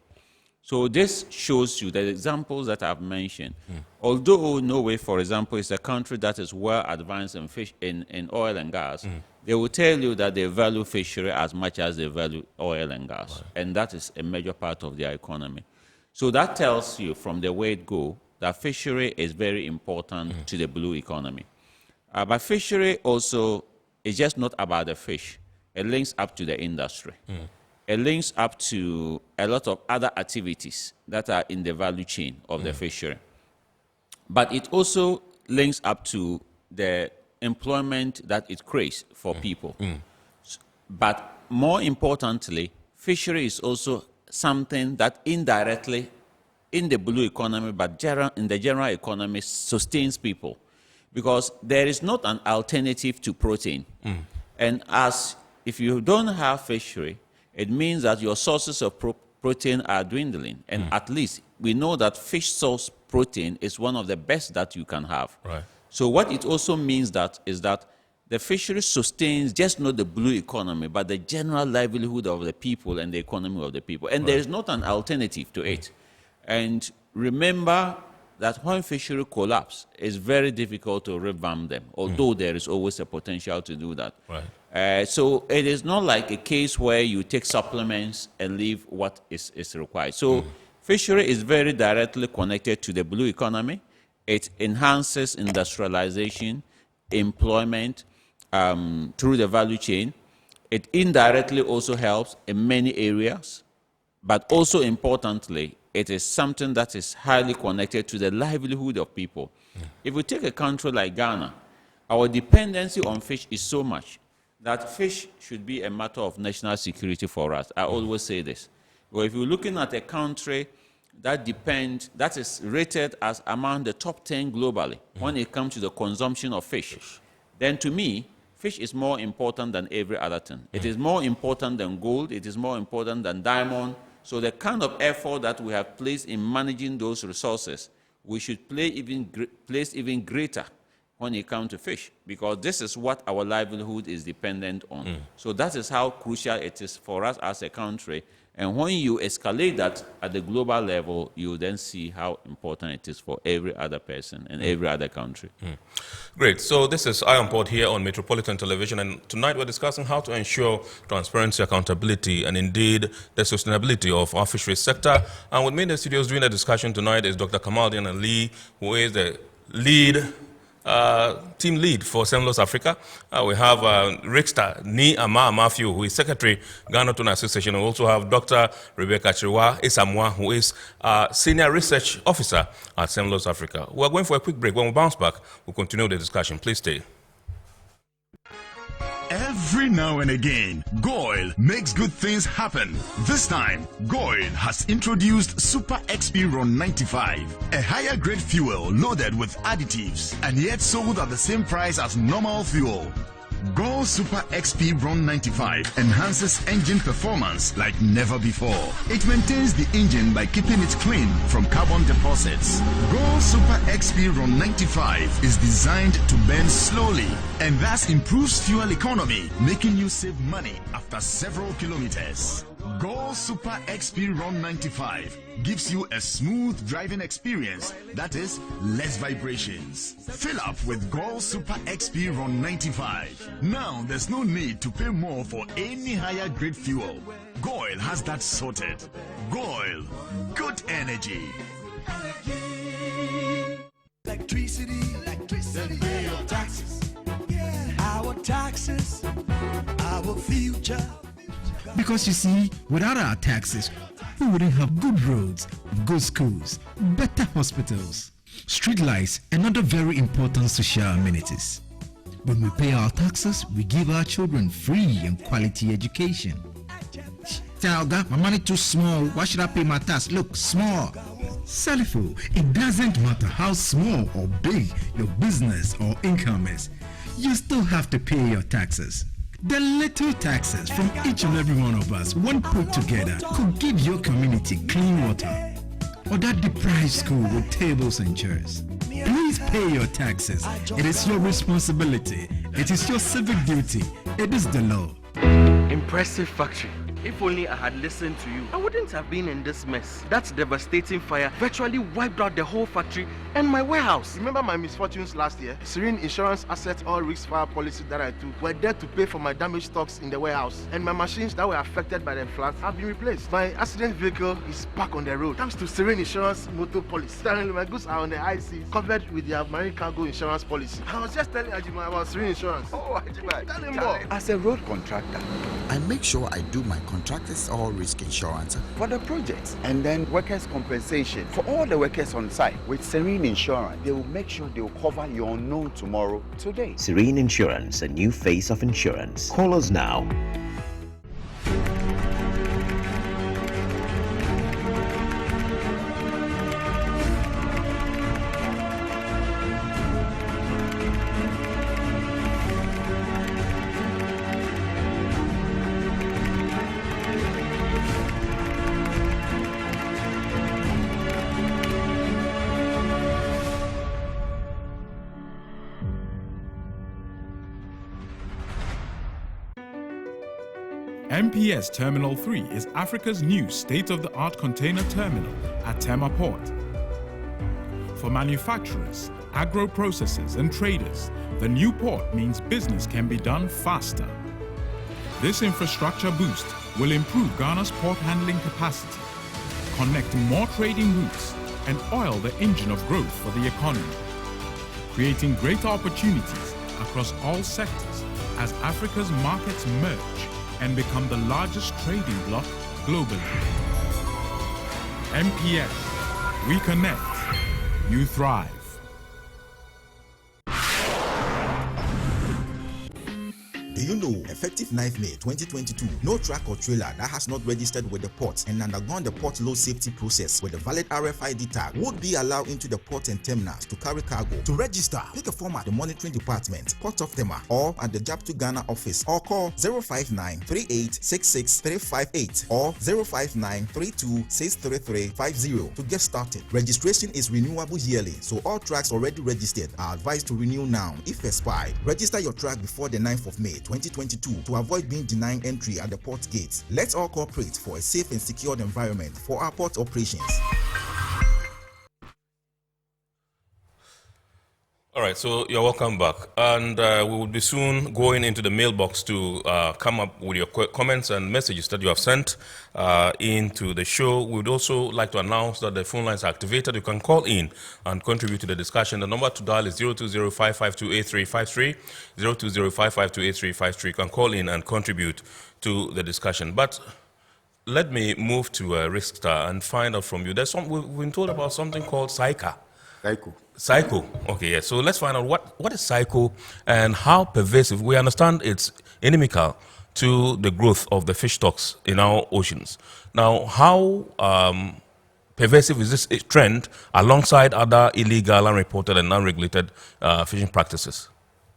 So this shows you the examples that I've mentioned. Although Norway, for example, is a country that is well advanced in oil and gas, they will tell you that they value fishery as much as they value oil and gas. And that is a major part of their economy. So that tells you from the way it goes that fishery is very important to the blue economy. But fishery also is just not about the fish. It links up to the industry. It links up to a lot of other activities that are in the value chain of the fishery. But it also links up to the employment that it creates for people. But more importantly, fishery is also something that indirectly in the blue economy, but in the general economy, sustains people. Because there is not an alternative to protein. And if you don't have fishery, it means that your sources of protein are dwindling. And at least we know that fish source protein is one of the best that you can have. So what it also means is that the fishery sustains just not the blue economy, but the general livelihood of the people and the economy of the people. And there is not an alternative to it. And remember that when fishery collapse, it's very difficult to revamp them, although there is always a potential to do that. So it is not like a case where you take supplements and leave what is required. So fishery is very directly connected to the blue economy. It enhances industrialization, employment through the value chain. It indirectly also helps in many areas, but also importantly, it is something that is highly connected to the livelihood of people. If we take a country like Ghana, our dependency on fish is so much that fish should be a matter of national security for us. I always say this. Well, if you're looking at a country that is rated as among the top 10 globally when it comes to the consumption of fish, then to me, fish is more important than every other thing. It is more important than gold. It is more important than diamond. So the kind of effort that we have placed in managing those resources, we should place even greater when it comes to fish, because this is what our livelihood is dependent on. So that is how crucial it is for us as a country. And when you escalate that at the global level, you then see how important it is for every other person and every other country. Great. So this is Iron Pod here on Metropolitan Television, and tonight we're discussing how to ensure transparency, accountability, and indeed the sustainability of our fisheries sector. And with me in the studios doing the discussion tonight is Dr. Kamaldian Ali, who is the team lead for Semlos Africa. We have Rickster Ni Ama Matthew, who is Secretary, Ghana Tuna Association. We also have Dr. Rebecca Chiriwa Isamwa, who is Senior Research Officer at Semlos Africa. We're going for a quick break. When we bounce back, we'll continue the discussion. Please stay. Every now and again, Goyle makes good things happen. This time, Goyle has introduced Super XP Ron 95, a higher grade fuel loaded with additives and yet sold at the same price as normal fuel. Goyle Super XP Ron 95 enhances engine performance like never before. It maintains the engine by keeping it clean from carbon deposits. Goyle Super XP Ron 95 is designed to burn slowly and thus improves fuel economy, making you save money after several kilometers. Go Super XP Run 95 gives you a smooth driving experience that is less vibrations. Fill up with Go Super XP Run 95. Now there's no need to pay more for any higher grade fuel. Goil has that sorted. Goil, good energy. Electricity, then pay your taxes. Our taxes, our future. Because you see, without our taxes, we wouldn't have good roads, good schools, better hospitals, street lights, and other very important social amenities. When we pay our taxes, we give our children free and quality education. Talga, my money too small. Why should I pay my tax? Look, small. Salifo, it doesn't matter how small or big your business or income is. You still have to pay your taxes. The little taxes from each and every one of us, when put together, could give your community clean water or that deprived school with tables and chairs. Please pay your taxes. It is your responsibility. It is your civic duty. It is the law. Impressive factory. If only I had listened to you, I wouldn't have been in this mess. That devastating fire virtually wiped out the whole factory and my warehouse. Remember my misfortunes last year? Serene Insurance Asset All Risk Fire policy that I took were there to pay for my damaged stocks in the warehouse. And my machines that were affected by the floods have been replaced. My accident vehicle is back on the road thanks to Serene Insurance motor policy. Currently, my goods are on the IC covered with their marine cargo insurance policy. I was just telling Ajima about Serene Insurance. Oh, Ajima, tell him more. As a road contractor, I make sure I do my contractors all risk insurance for the projects and then workers' compensation for all the workers on site. With Serene Insurance, they will make sure they will cover your unknown tomorrow today. Serene Insurance, a new face of insurance. Call us now. Mps Terminal 3 is Africa's new state-of-the-art container terminal at Tema Port. For manufacturers, agro-processors and traders, the new port means business can be done faster. This infrastructure boost will improve Ghana's port handling capacity, connect more trading routes, and oil the engine of growth for the economy, creating greater opportunities across all sectors as Africa's markets merge and become the largest trading bloc globally. MPS, we connect, you thrive. Do you know, effective 9th May 2022, no truck or trailer that has not registered with the port and undergone the port load safety process with a valid RFID tag would be allowed into the port and terminals to carry cargo. To register, pick a form at the monitoring department, Port of Tema, or at the JAP2 Ghana office, or call 059-3866-358 or 059-32-63350 to get started. Registration is renewable yearly, so all trucks already registered are advised to renew now if expired. Register your truck before the 9th of May 2022 to avoid being denied entry at the port gates. Let's all cooperate for a safe and secured environment for our port operations. All right, so you're welcome back. And we will be soon going into the mailbox to come up with your comments and messages that you have sent into the show. We would also like to announce that the phone lines are activated. You can call in and contribute to the discussion. The number to dial is 020-552-8353, 020-552-8353. You can call in and contribute to the discussion. But let me move to Rickstar and find out from you. We've been told about something called SICA. Psycho. Okay, yeah. So let's find out what is psycho and how pervasive. We understand it's inimical to the growth of the fish stocks in our oceans. Now, how pervasive is this trend alongside other illegal, unreported, and unregulated fishing practices?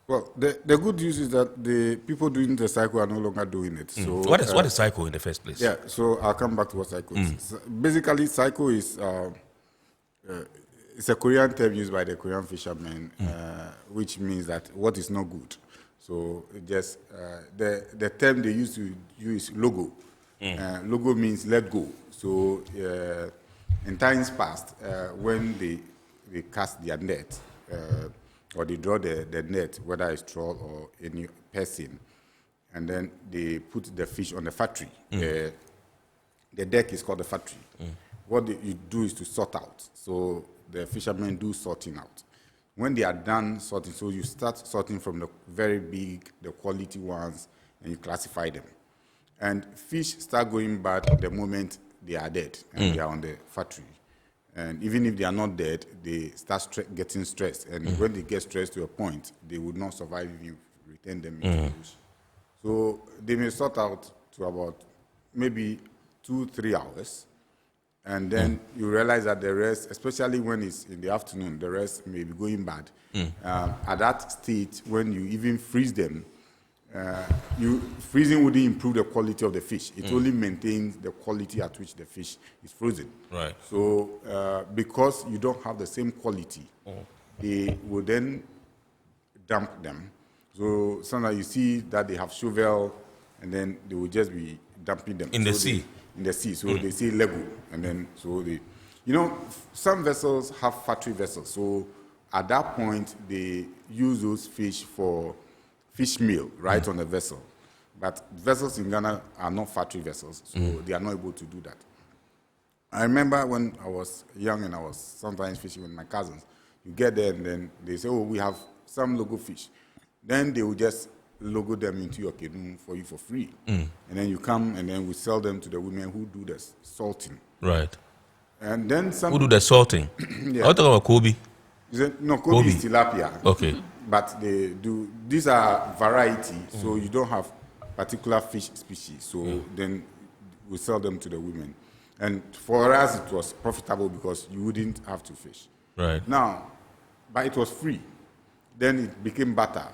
Well, the good news is that the people doing the psycho are no longer doing it. So what is psycho in the first place? Yeah, so I'll come back to what psycho is. Basically, psycho is it's a Korean term used by the Korean fishermen, which means that what is not good. So just the term they used to use logo. Logo means let go. So in times past, when they cast their net, or they draw the net, whether it's troll or any person, and then they put the fish on the factory. The deck is called the factory. What you do is to sort out. So the fishermen do sorting out. When they are done sorting, so you start sorting from the very big, the quality ones, and you classify them. And fish start going bad the moment they are dead and they are on the factory. And even if they are not dead, they start getting stressed. And when they get stressed to a point, they would not survive if you return them into the bush. So they may sort out to about maybe 2-3 hours. And then you realize that the rest, especially when it's in the afternoon, the rest may be going bad. At that state, when you even freeze them, freezing wouldn't improve the quality of the fish. It only maintains the quality at which the fish is frozen. Right. So because you don't have the same quality, they will then dump them. So sometimes you see that they have shovel, and then they will just be dumping them. In the sea? In the sea. So they say Lego, and then so they... You know, some vessels have factory vessels. So at that point, they use those fish for fish meal right on the vessel. But vessels in Ghana are not factory vessels, so they are not able to do that. I remember when I was young and I was sometimes fishing with my cousins. You get there and then they say, oh, we have some logo fish. Then they will just logo them into your canoe for you for free. And then you come and then we sell them to the women who do the salting. Right. And then some... Who do the salting? Yeah. I'm talking about Kobe. No, Kobe is tilapia. Okay. But they do, these are variety, so you don't have particular fish species. So then we sell them to the women. And for us, it was profitable because you wouldn't have to fish. Right. Now, but it was free. Then it became barter.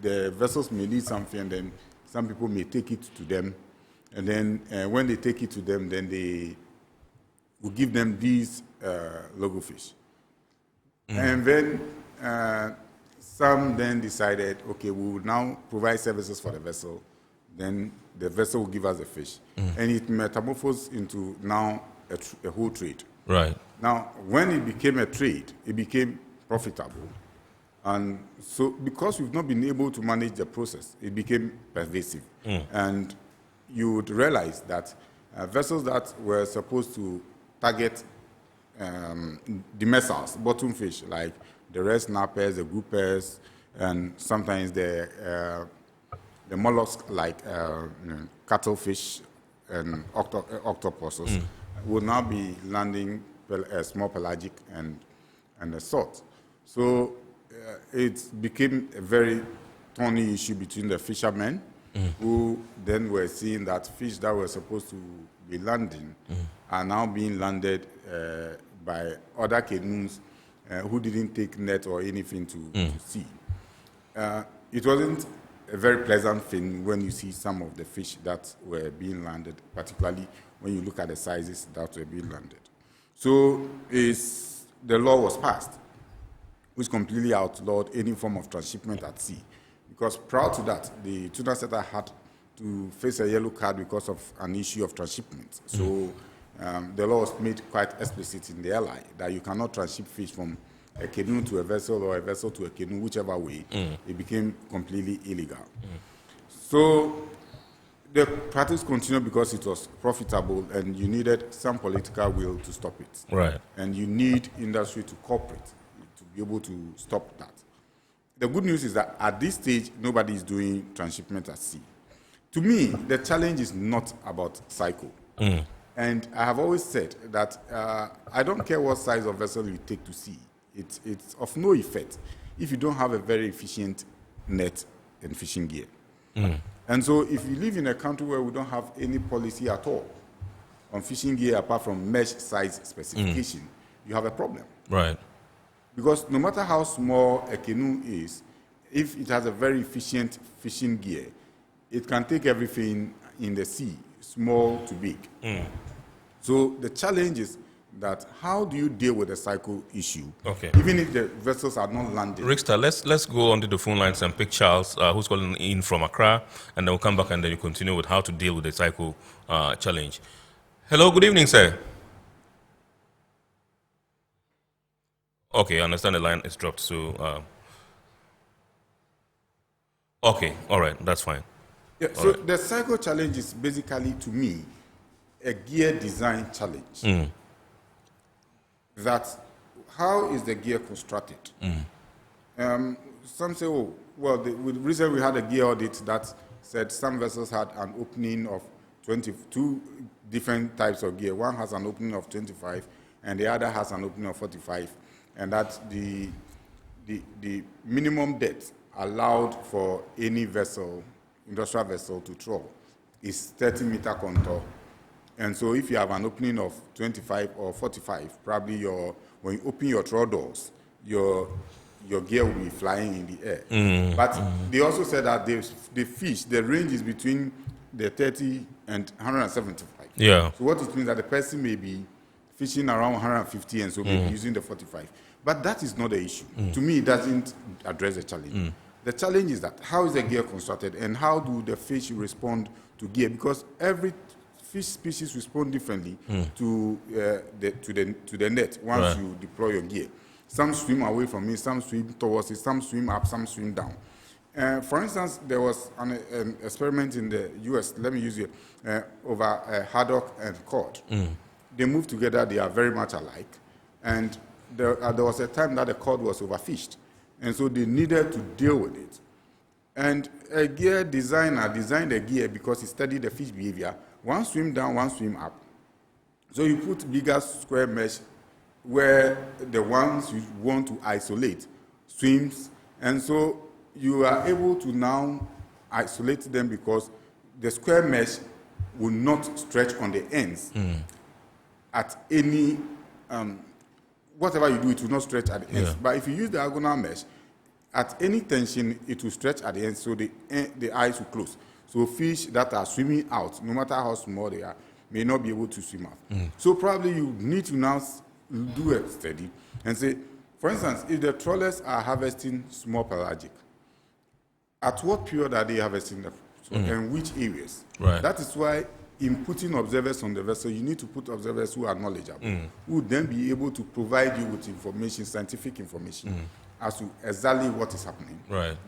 The vessels may need something, and then some people may take it to them. And then when they take it to them, then they will give them these logo fish. And then some then decided, okay, we will now provide services for the vessel. Then the vessel will give us the fish. And it metamorphosed into now a whole trade. Right. Now, when it became a trade, it became profitable. And so because we've not been able to manage the process, it became pervasive. And you would realize that vessels that were supposed to target demersals, bottom fish, like the red snappers, the groupers, and sometimes the mollusks like cuttlefish and octopuses will now be landing small pelagic and the salt. So it became a very thorny issue between the fishermen who then were seeing that fish that were supposed to be landing are now being landed by other canoes who didn't take net or anything to sea. It wasn't a very pleasant thing when you see some of the fish that were being landed, particularly when you look at the sizes that were being landed. So the law was passed, which completely outlawed any form of transshipment at sea. Because prior to that, the tuna setter had to face a yellow card because of an issue of transshipment. So the law was made quite explicit in the LI that you cannot transship fish from a canoe to a vessel or a vessel to a canoe, whichever way. It became completely illegal. So the practice continued because it was profitable and you needed some political will to stop it. Right. And you need industry to cooperate to be able to stop that. The good news is that at this stage, nobody is doing transshipment at sea. To me, the challenge is not about cycle. And I have always said that I don't care what size of vessel you take to sea. It's of no effect if you don't have a very efficient net and fishing gear. And so if you live in a country where we don't have any policy at all on fishing gear apart from mesh size specification, you have a problem. Right. Because no matter how small a canoe is, if it has a very efficient fishing gear, it can take everything in the sea, small to big. So the challenge is that how do you deal with the cycle issue? Okay. Even if the vessels are not landing. Rickster, let's go onto the phone lines and pick Charles, who's calling in from Accra, and then we'll come back and then you continue with how to deal with the cycle challenge. Hello, good evening, sir. Okay, I understand the line is dropped, so... okay, all right, that's fine. Yeah, so the cycle challenge is basically, to me, a gear design challenge. That how is the gear constructed? Some say, oh, well, recently we had a gear audit that said some vessels had an opening of 22 different types of gear. One has an opening of 25, and the other has an opening of 45, and that the minimum depth allowed for any vessel, industrial vessel, to trawl is 30-meter contour. And so if you have an opening of 25 or 45, probably when you open your trawl doors, your gear will be flying in the air. But they also said that the fish, the range is between the 30 and 175. Yeah. So what it means that the person may be fishing around 150 and so maybe using the 45. But that is not the issue. To me, it doesn't address the challenge. The challenge is that how is the gear constructed and how do the fish respond to gear? Because every fish species respond differently to the net once you deploy your gear. Some swim away from it, some swim towards it, some swim up, some swim down. For instance, there was an experiment in the US, let me use it, over haddock and cod. They move together, they are very much alike. And there was a time that the cod was overfished. And so they needed to deal with it. And a gear designer designed a gear because he studied the fish behavior. One swim down, one swim up. So you put bigger square mesh where the ones you want to isolate swims. And so you are able to now isolate them because the square mesh will not stretch on the ends at any, whatever you do, it will not stretch at the ends. But if you use the diagonal mesh, at any tension, it will stretch at the ends, so the eyes will close. So fish that are swimming out, no matter how small they are, may not be able to swim out. So probably you need to now do a study and say, for instance, if the trawlers are harvesting small pelagic, at what period are they harvesting them? And which areas? That is why in putting observers on the vessel, you need to put observers who are knowledgeable, who would then be able to provide you with information, scientific information, as to exactly what is happening.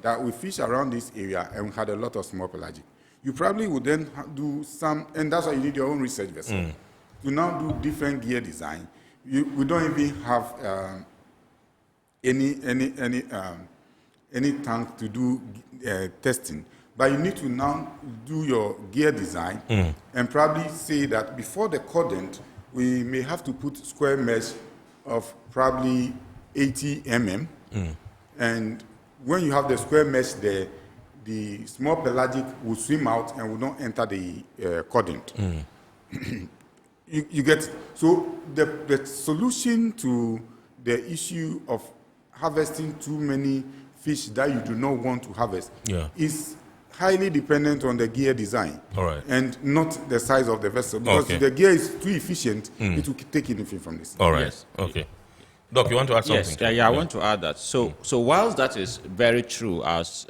That we fish around this area and we had a lot of small pelagic. You probably would then do some, and that's why you need your own research vessel. To now do different gear design. We don't even have any tank to do testing. But you need to now do your gear design and probably say that before the cordant, we may have to put square mesh of probably 80 mm. And when you have the square mesh there, the small pelagic will swim out and will not enter the cordant. You get, so the solution to the issue of harvesting too many fish that you do not want to harvest is highly dependent on the gear design and not the size of the vessel. Because if the gear is too efficient, it will take anything from this. Okay. Doc, you want to add something? Yes, I want to add that. So whilst that is very true, as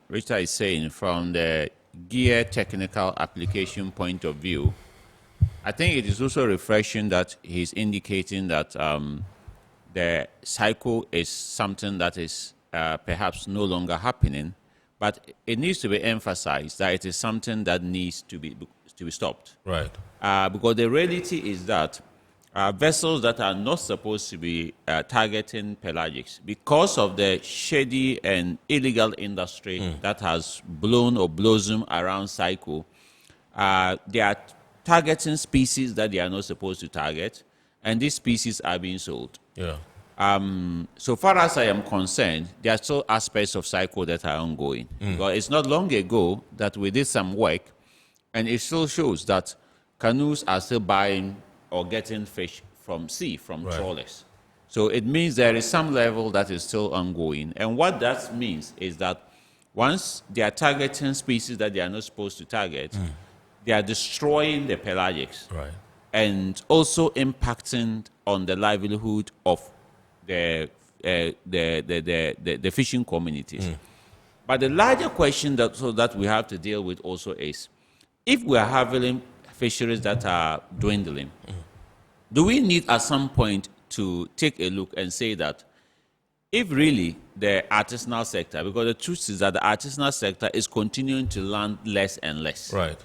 Richard is saying, from the gear technical application point of view, I think it is also refreshing that he's indicating that the cycle is something that is perhaps no longer happening, but it needs to be emphasized that it is something that needs to be stopped. Because the reality is that vessels that are not supposed to be targeting pelagics, because of the shady and illegal industry that has blown or blossomed around cycle, they are targeting species that they are not supposed to target, and these species are being sold. So far as I am concerned, there are still aspects of cycle that are ongoing. But it's not long ago that we did some work, and it still shows that canoes are still buying or getting fish from sea, from trawlers. So it means there is some level that is still ongoing. And what that means is that once they are targeting species that they are not supposed to target, they are destroying the pelagics. and also impacting on the livelihood of the fishing communities. But the larger question that we have to deal with also is, if we are having fisheries that are dwindling, do we need at some point to take a look and say that if really the artisanal sector, because the truth is that the artisanal sector is continuing to land less and less. Right.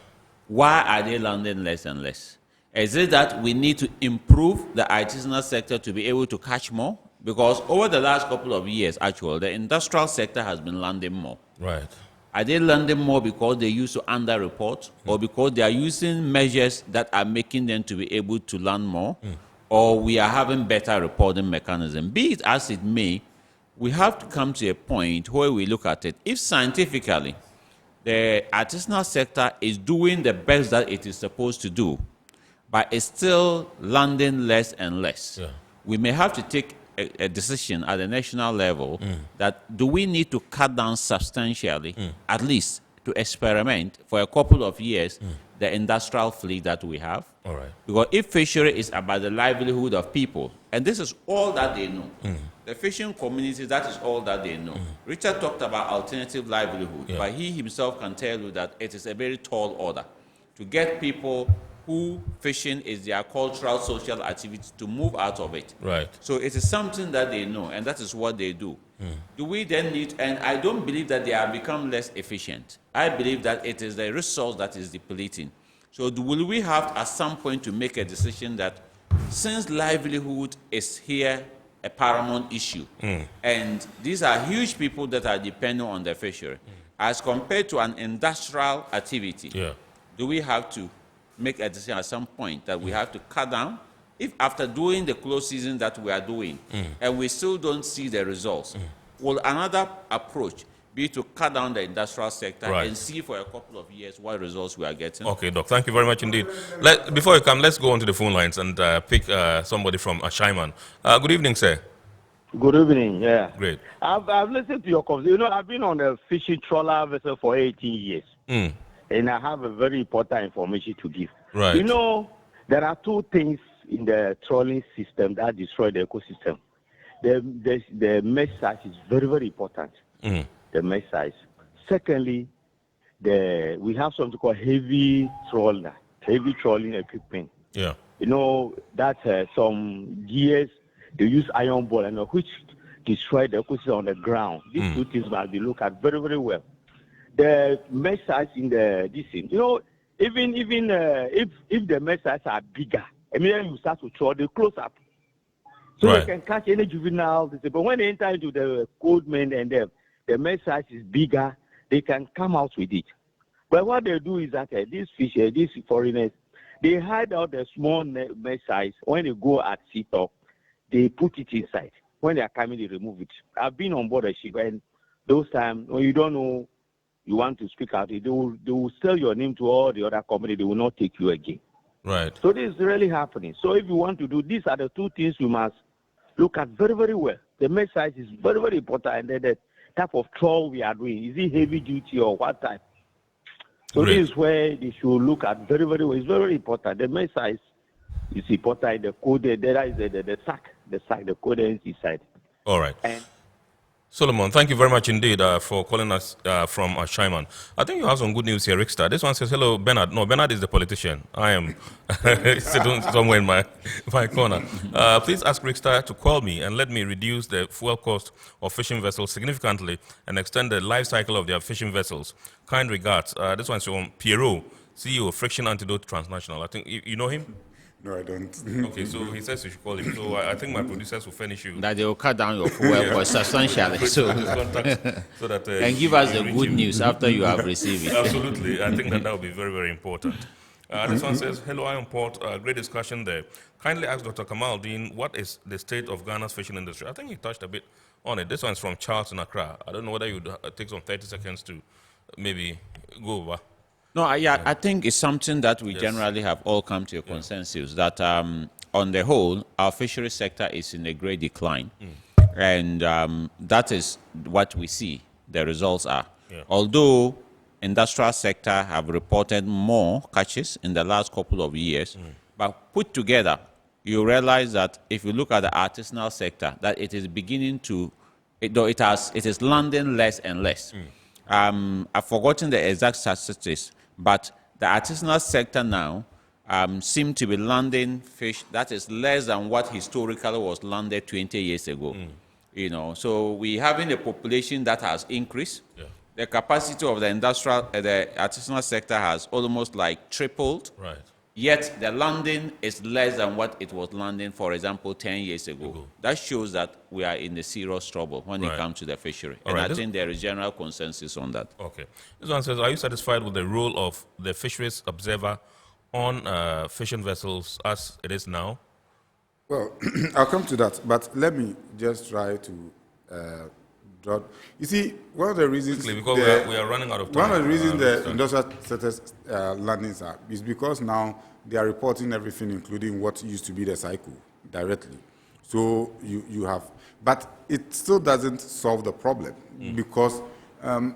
Why are they landing less and less? Is it that we need to improve the artisanal sector to be able to catch more? Because over the last couple of years, actually, the industrial sector has been landing more. Right. Are they landing more because they used to under-report, or because they are using measures that are making them to be able to land more, or we are having better reporting mechanism? Be it as it may, we have to come to a point where we look at it. If scientifically the artisanal sector is doing the best that it is supposed to do, but it's still landing less and less, we may have to take a decision at the national level that do we need to cut down substantially, at least to experiment for a couple of years, the industrial fleet that we have. All right. Because if fishery is about the livelihood of people, and this is all that they know, the fishing community, that is all that they know. Richard talked about alternative livelihood, but he himself can tell you that it is a very tall order to get people who fishing is their cultural, social activity to move out of it. Right. So it is something that they know, and that is what they do. Do we then need, and I don't believe that they have become less efficient. I believe that it is the resource that is depleting. So will we have at some point to make a decision that since livelihood is here a paramount issue, and these are huge people that are dependent on the fishery, as compared to an industrial activity, do we have to make a decision at some point that we have to cut down? If after doing the close season that we are doing, and we still don't see the results, will another approach be to cut down the industrial sector and see for a couple of years what results we are getting? Okay, Doc, thank you very much indeed. Before you come, let's go on to the phone lines and pick somebody from Ashaiman. Good evening, sir. Good evening, yeah. Great. I've listened to your conversation. You know, I've been on a fishing trawler vessel for 18 years. And I have a very important information to give. Right. You know, there are two things in the trawling system that destroy the ecosystem. The mesh size is very, very important. The mesh size. Secondly, we have something called heavy trawling equipment. Yeah. You know, that some gears, they use iron ball, which destroy the ecosystem on the ground. These two things must be looked at very, very well. The mesh size in this thing, you know, even if the mesh size are bigger, immediately you start to throw, they close up. So they can catch any juvenile. But when they enter into the cold men and the mesh size is bigger, they can come out with it. But what they do is that these fish, these foreigners, they hide out the small mesh size. When they go at sea top, they put it inside. When they are coming, they remove it. I've been on board a ship, and those times when you don't know, you want to speak out, they will sell your name to all the other companies. They will not take you again. Right. So this is really happening. So if you want to do, these are the two things you must look at very, very well. The mesh size is very, very important. And then the type of trawl we are doing, is it heavy duty or what type? So this is where they should look at very, very well. It's very, very important. The mesh size is important. The code, there is the sack, the code is inside. All right. And Solomon, thank you very much indeed for calling us from Ashaiman. I think you have some good news here, Rickstar. This one says, hello, Bernard. No, Bernard is the politician. I am sitting somewhere in my corner. Please ask Rickstar to call me and let me reduce the fuel cost of fishing vessels significantly and extend the life cycle of their fishing vessels. Kind regards. This one is from Pierrot, CEO of Friction Antidote Transnational. I think you know him? No, I don't. Okay, so he says you should call him. So I think my producers will furnish you. That they will cut down your fuel cost substantially. So that, and give us the good news after you have received it. Absolutely. I think that would be very, very important. This one says, hello, Iron Port. Great discussion there. Kindly ask Dr. Kamal Dean, what is the state of Ghana's fishing industry? I think he touched a bit on it. This one's from Charles in Accra. I don't know whether you'd take some 30 seconds to maybe go over. No, I think it's something that we generally have all come to a consensus that on the whole, our fishery sector is in a great decline. And that is what we see the results are. Although industrial sector have reported more catches in the last couple of years, But put together, you realize that if you look at the artisanal sector, that it is beginning to, though it is landing less and less. I've forgotten the exact statistics, but the artisanal sector now seem to be landing fish that is less than what historically was landed 20 years ago. You know, so we're having a population that has increased. Yeah. The capacity of the the artisanal sector has almost like tripled. Right. Yet the landing is less than what it was landing, for example, 10 years ago. That shows that we are in the serious trouble when it comes to the fishery. All and right. I think there is general consensus on that. Okay. This one says, are you satisfied with the role of the fisheries observer on fishing vessels as it is now? Well, I'll come to that, but let me just try to draw. You see, one of the reasons... Quickly, because we are running out of time. One of the reasons the industrial sector's landings are is because now they are reporting everything, including what used to be the cycle, directly. So you have... But it still doesn't solve the problem, because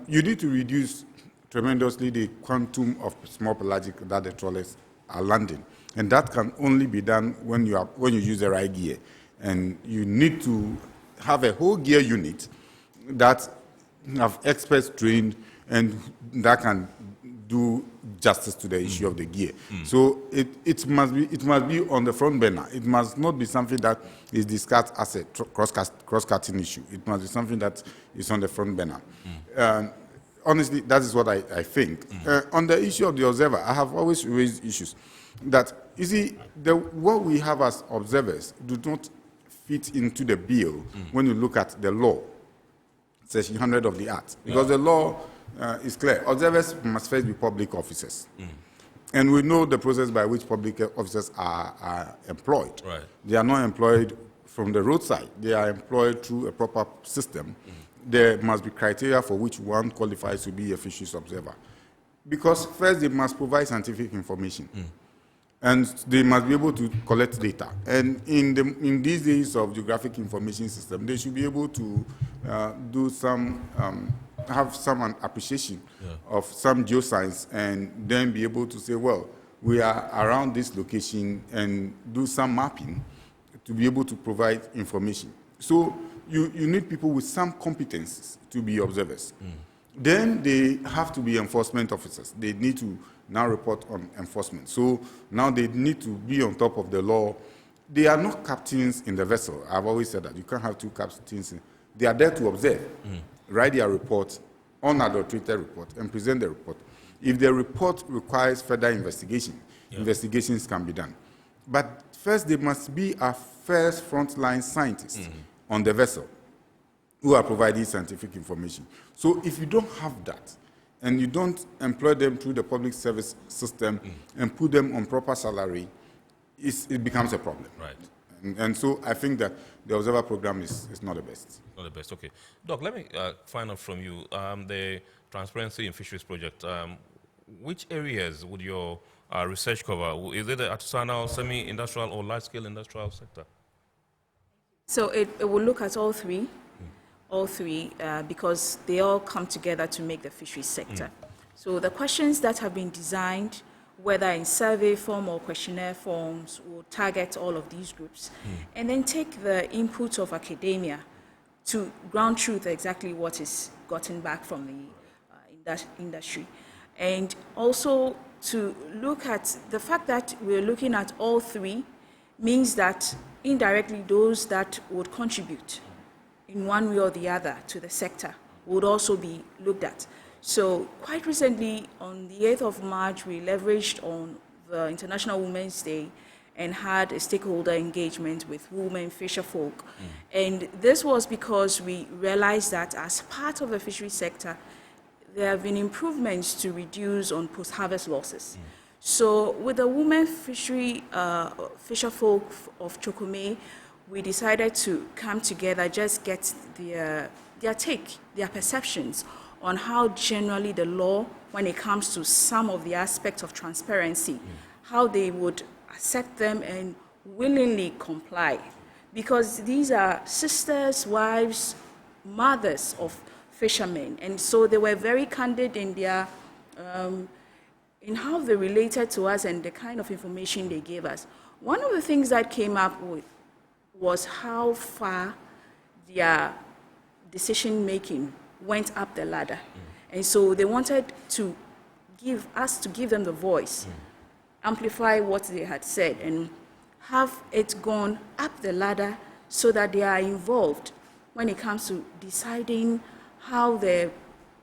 you need to reduce tremendously the quantum of small pelagic that the trawlers are landing. And that can only be done when you use the right gear. And you need to have a whole gear unit that have experts trained and that can do justice to the issue of the gear. So it must be on the front burner. It must not be something that is discussed as a cross-cutting issue. It must be something that is on the front burner. Honestly, that is what I think. On the issue of the observer, I have always raised issues that, you see, what we have as observers do not fit into the bill when you look at the law, Section 100 of the Act. Because the law is clear. Observers must first be public officers. And we know the process by which public officers are employed. Right. They are not employed from the roadside. They are employed through a proper system. There must be criteria for which one qualifies to be a fisheries observer. Because first they must provide scientific information. And they must be able to collect data. And in these days of geographic information system, they should be able to do some, have some appreciation of some geoscience, and then be able to say, well, we are around this location, and do some mapping to be able to provide information. So you need people with some competencies to be observers. Then they have to be enforcement officers. They need to now report on enforcement. So now they need to be on top of the law. They are not captains in the vessel. I've always said that. You can't have two captains. They are there to observe, write their report, unadulterated report, and present the report. If the report requires further investigation, investigations can be done. But first, they must be our first frontline scientists on the vessel who are providing scientific information. So if you don't have that, and you don't employ them through the public service system and put them on proper salary, it becomes a problem. Right. And so I think that the observer program is not the best. Not the best, okay. Doc, let me find out from you, the Transparency in Fisheries project, which areas would your research cover? Is it the artisanal, semi-industrial, or large-scale industrial sector? So it will look at all three. Because they all come together to make the fisheries sector. So the questions that have been designed, whether in survey form or questionnaire forms, will target all of these groups, and then take the input of academia to ground truth exactly what is gotten back from the industry. And also to look at the fact that we're looking at all three means that indirectly those that would contribute in one way or the other to the sector would also be looked at. So quite recently, on the 8th of March, we leveraged on the International Women's Day and had a stakeholder engagement with women fisherfolk. And this was because we realized that as part of the fishery sector, there have been improvements to reduce on post-harvest losses. So with the women fisherfolk of Chokome, we decided to come together, just get their take, their perceptions on how generally the law, when it comes to some of the aspects of transparency, how they would accept them and willingly comply. Because these are sisters, wives, mothers of fishermen. And so they were very candid in their in how they related to us and the kind of information they gave us. One of the things that came up with was how far their decision-making went up the ladder. And so they wanted to give them the voice, amplify what they had said, and have it gone up the ladder so that they are involved when it comes to deciding how the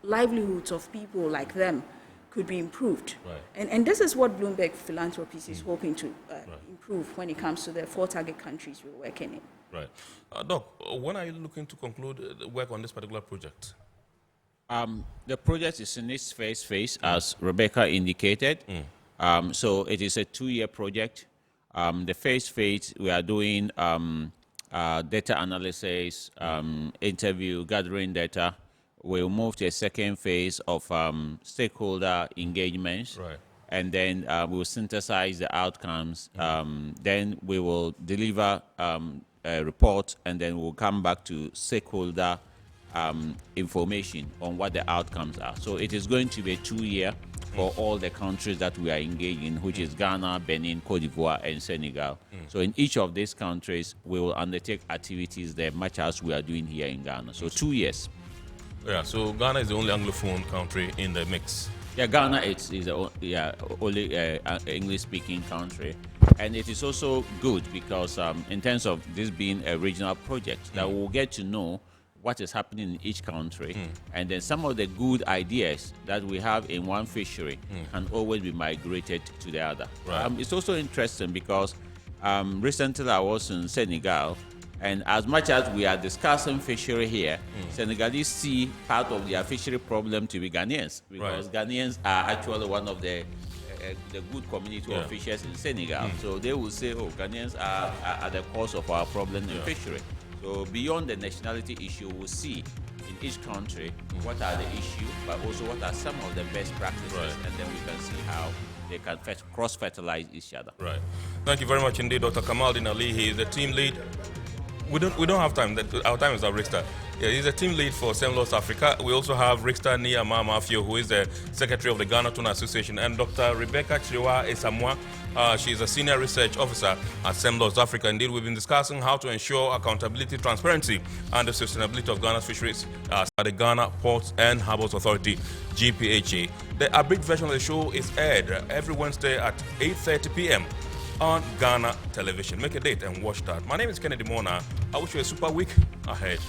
livelihoods of people like them could be improved. Right. And this is what Bloomberg Philanthropies is hoping to improve when it comes to the 4 target countries we're working in. Right. Doc, when are you looking to conclude the work on this particular project? The project is in its first phase, as Rebecca indicated. So it is a 2-year project. The first phase, we are doing data analysis, interview, gathering data. We'll move to a second phase of stakeholder engagement. Right. And then we'll synthesize the outcomes. Then we will deliver a report, and then we'll come back to stakeholder information on what the outcomes are. So it is going to be a 2-year for all the countries that we are engaged in, which is Ghana, Benin, Cote d'Ivoire, and Senegal. So in each of these countries, we will undertake activities there, much as we are doing here in Ghana. So 2 years. Yeah, so Ghana is the only Anglophone country in the mix. Yeah, Ghana is the only English-speaking country. And it is also good because in terms of this being a regional project, that we'll get to know what is happening in each country, and then some of the good ideas that we have in one fishery can always be migrated to the other. Right. It's also interesting because recently I was in Senegal, and as much as we are discussing fishery here, Senegalese see part of their fishery problem to be Ghanaians, because Ghanaians are actually one of the good community of fishers in Senegal. So they will say, oh, Ghanaians are at the cause of our problem in fishery. So beyond the nationality issue, we'll see in each country what are the issues, but also what are some of the best practices, and then we can see how they can cross-fertilize each other. Right. Thank you very much indeed, Dr. Kamaldeen Ali. He is the team lead. We don't have time. Our time is up, Richter. Yeah, he's a team lead for SEMLOS Africa. We also have Richter Niyama Mafio, who is the secretary of the Ghana Tuna Association, and Dr. Rebecca Chiriwa Esamwa. She is a senior research officer at SEMLOS Africa. Indeed, we've been discussing how to ensure accountability, transparency, and the sustainability of Ghana's fisheries at the Ghana Ports and Harbours Authority, GPHA. The abridged version of the show is aired every Wednesday at 8:30 p.m. on Ghana Television. Make a date and watch that. My name is Kennedy Mona. I wish you a super week ahead.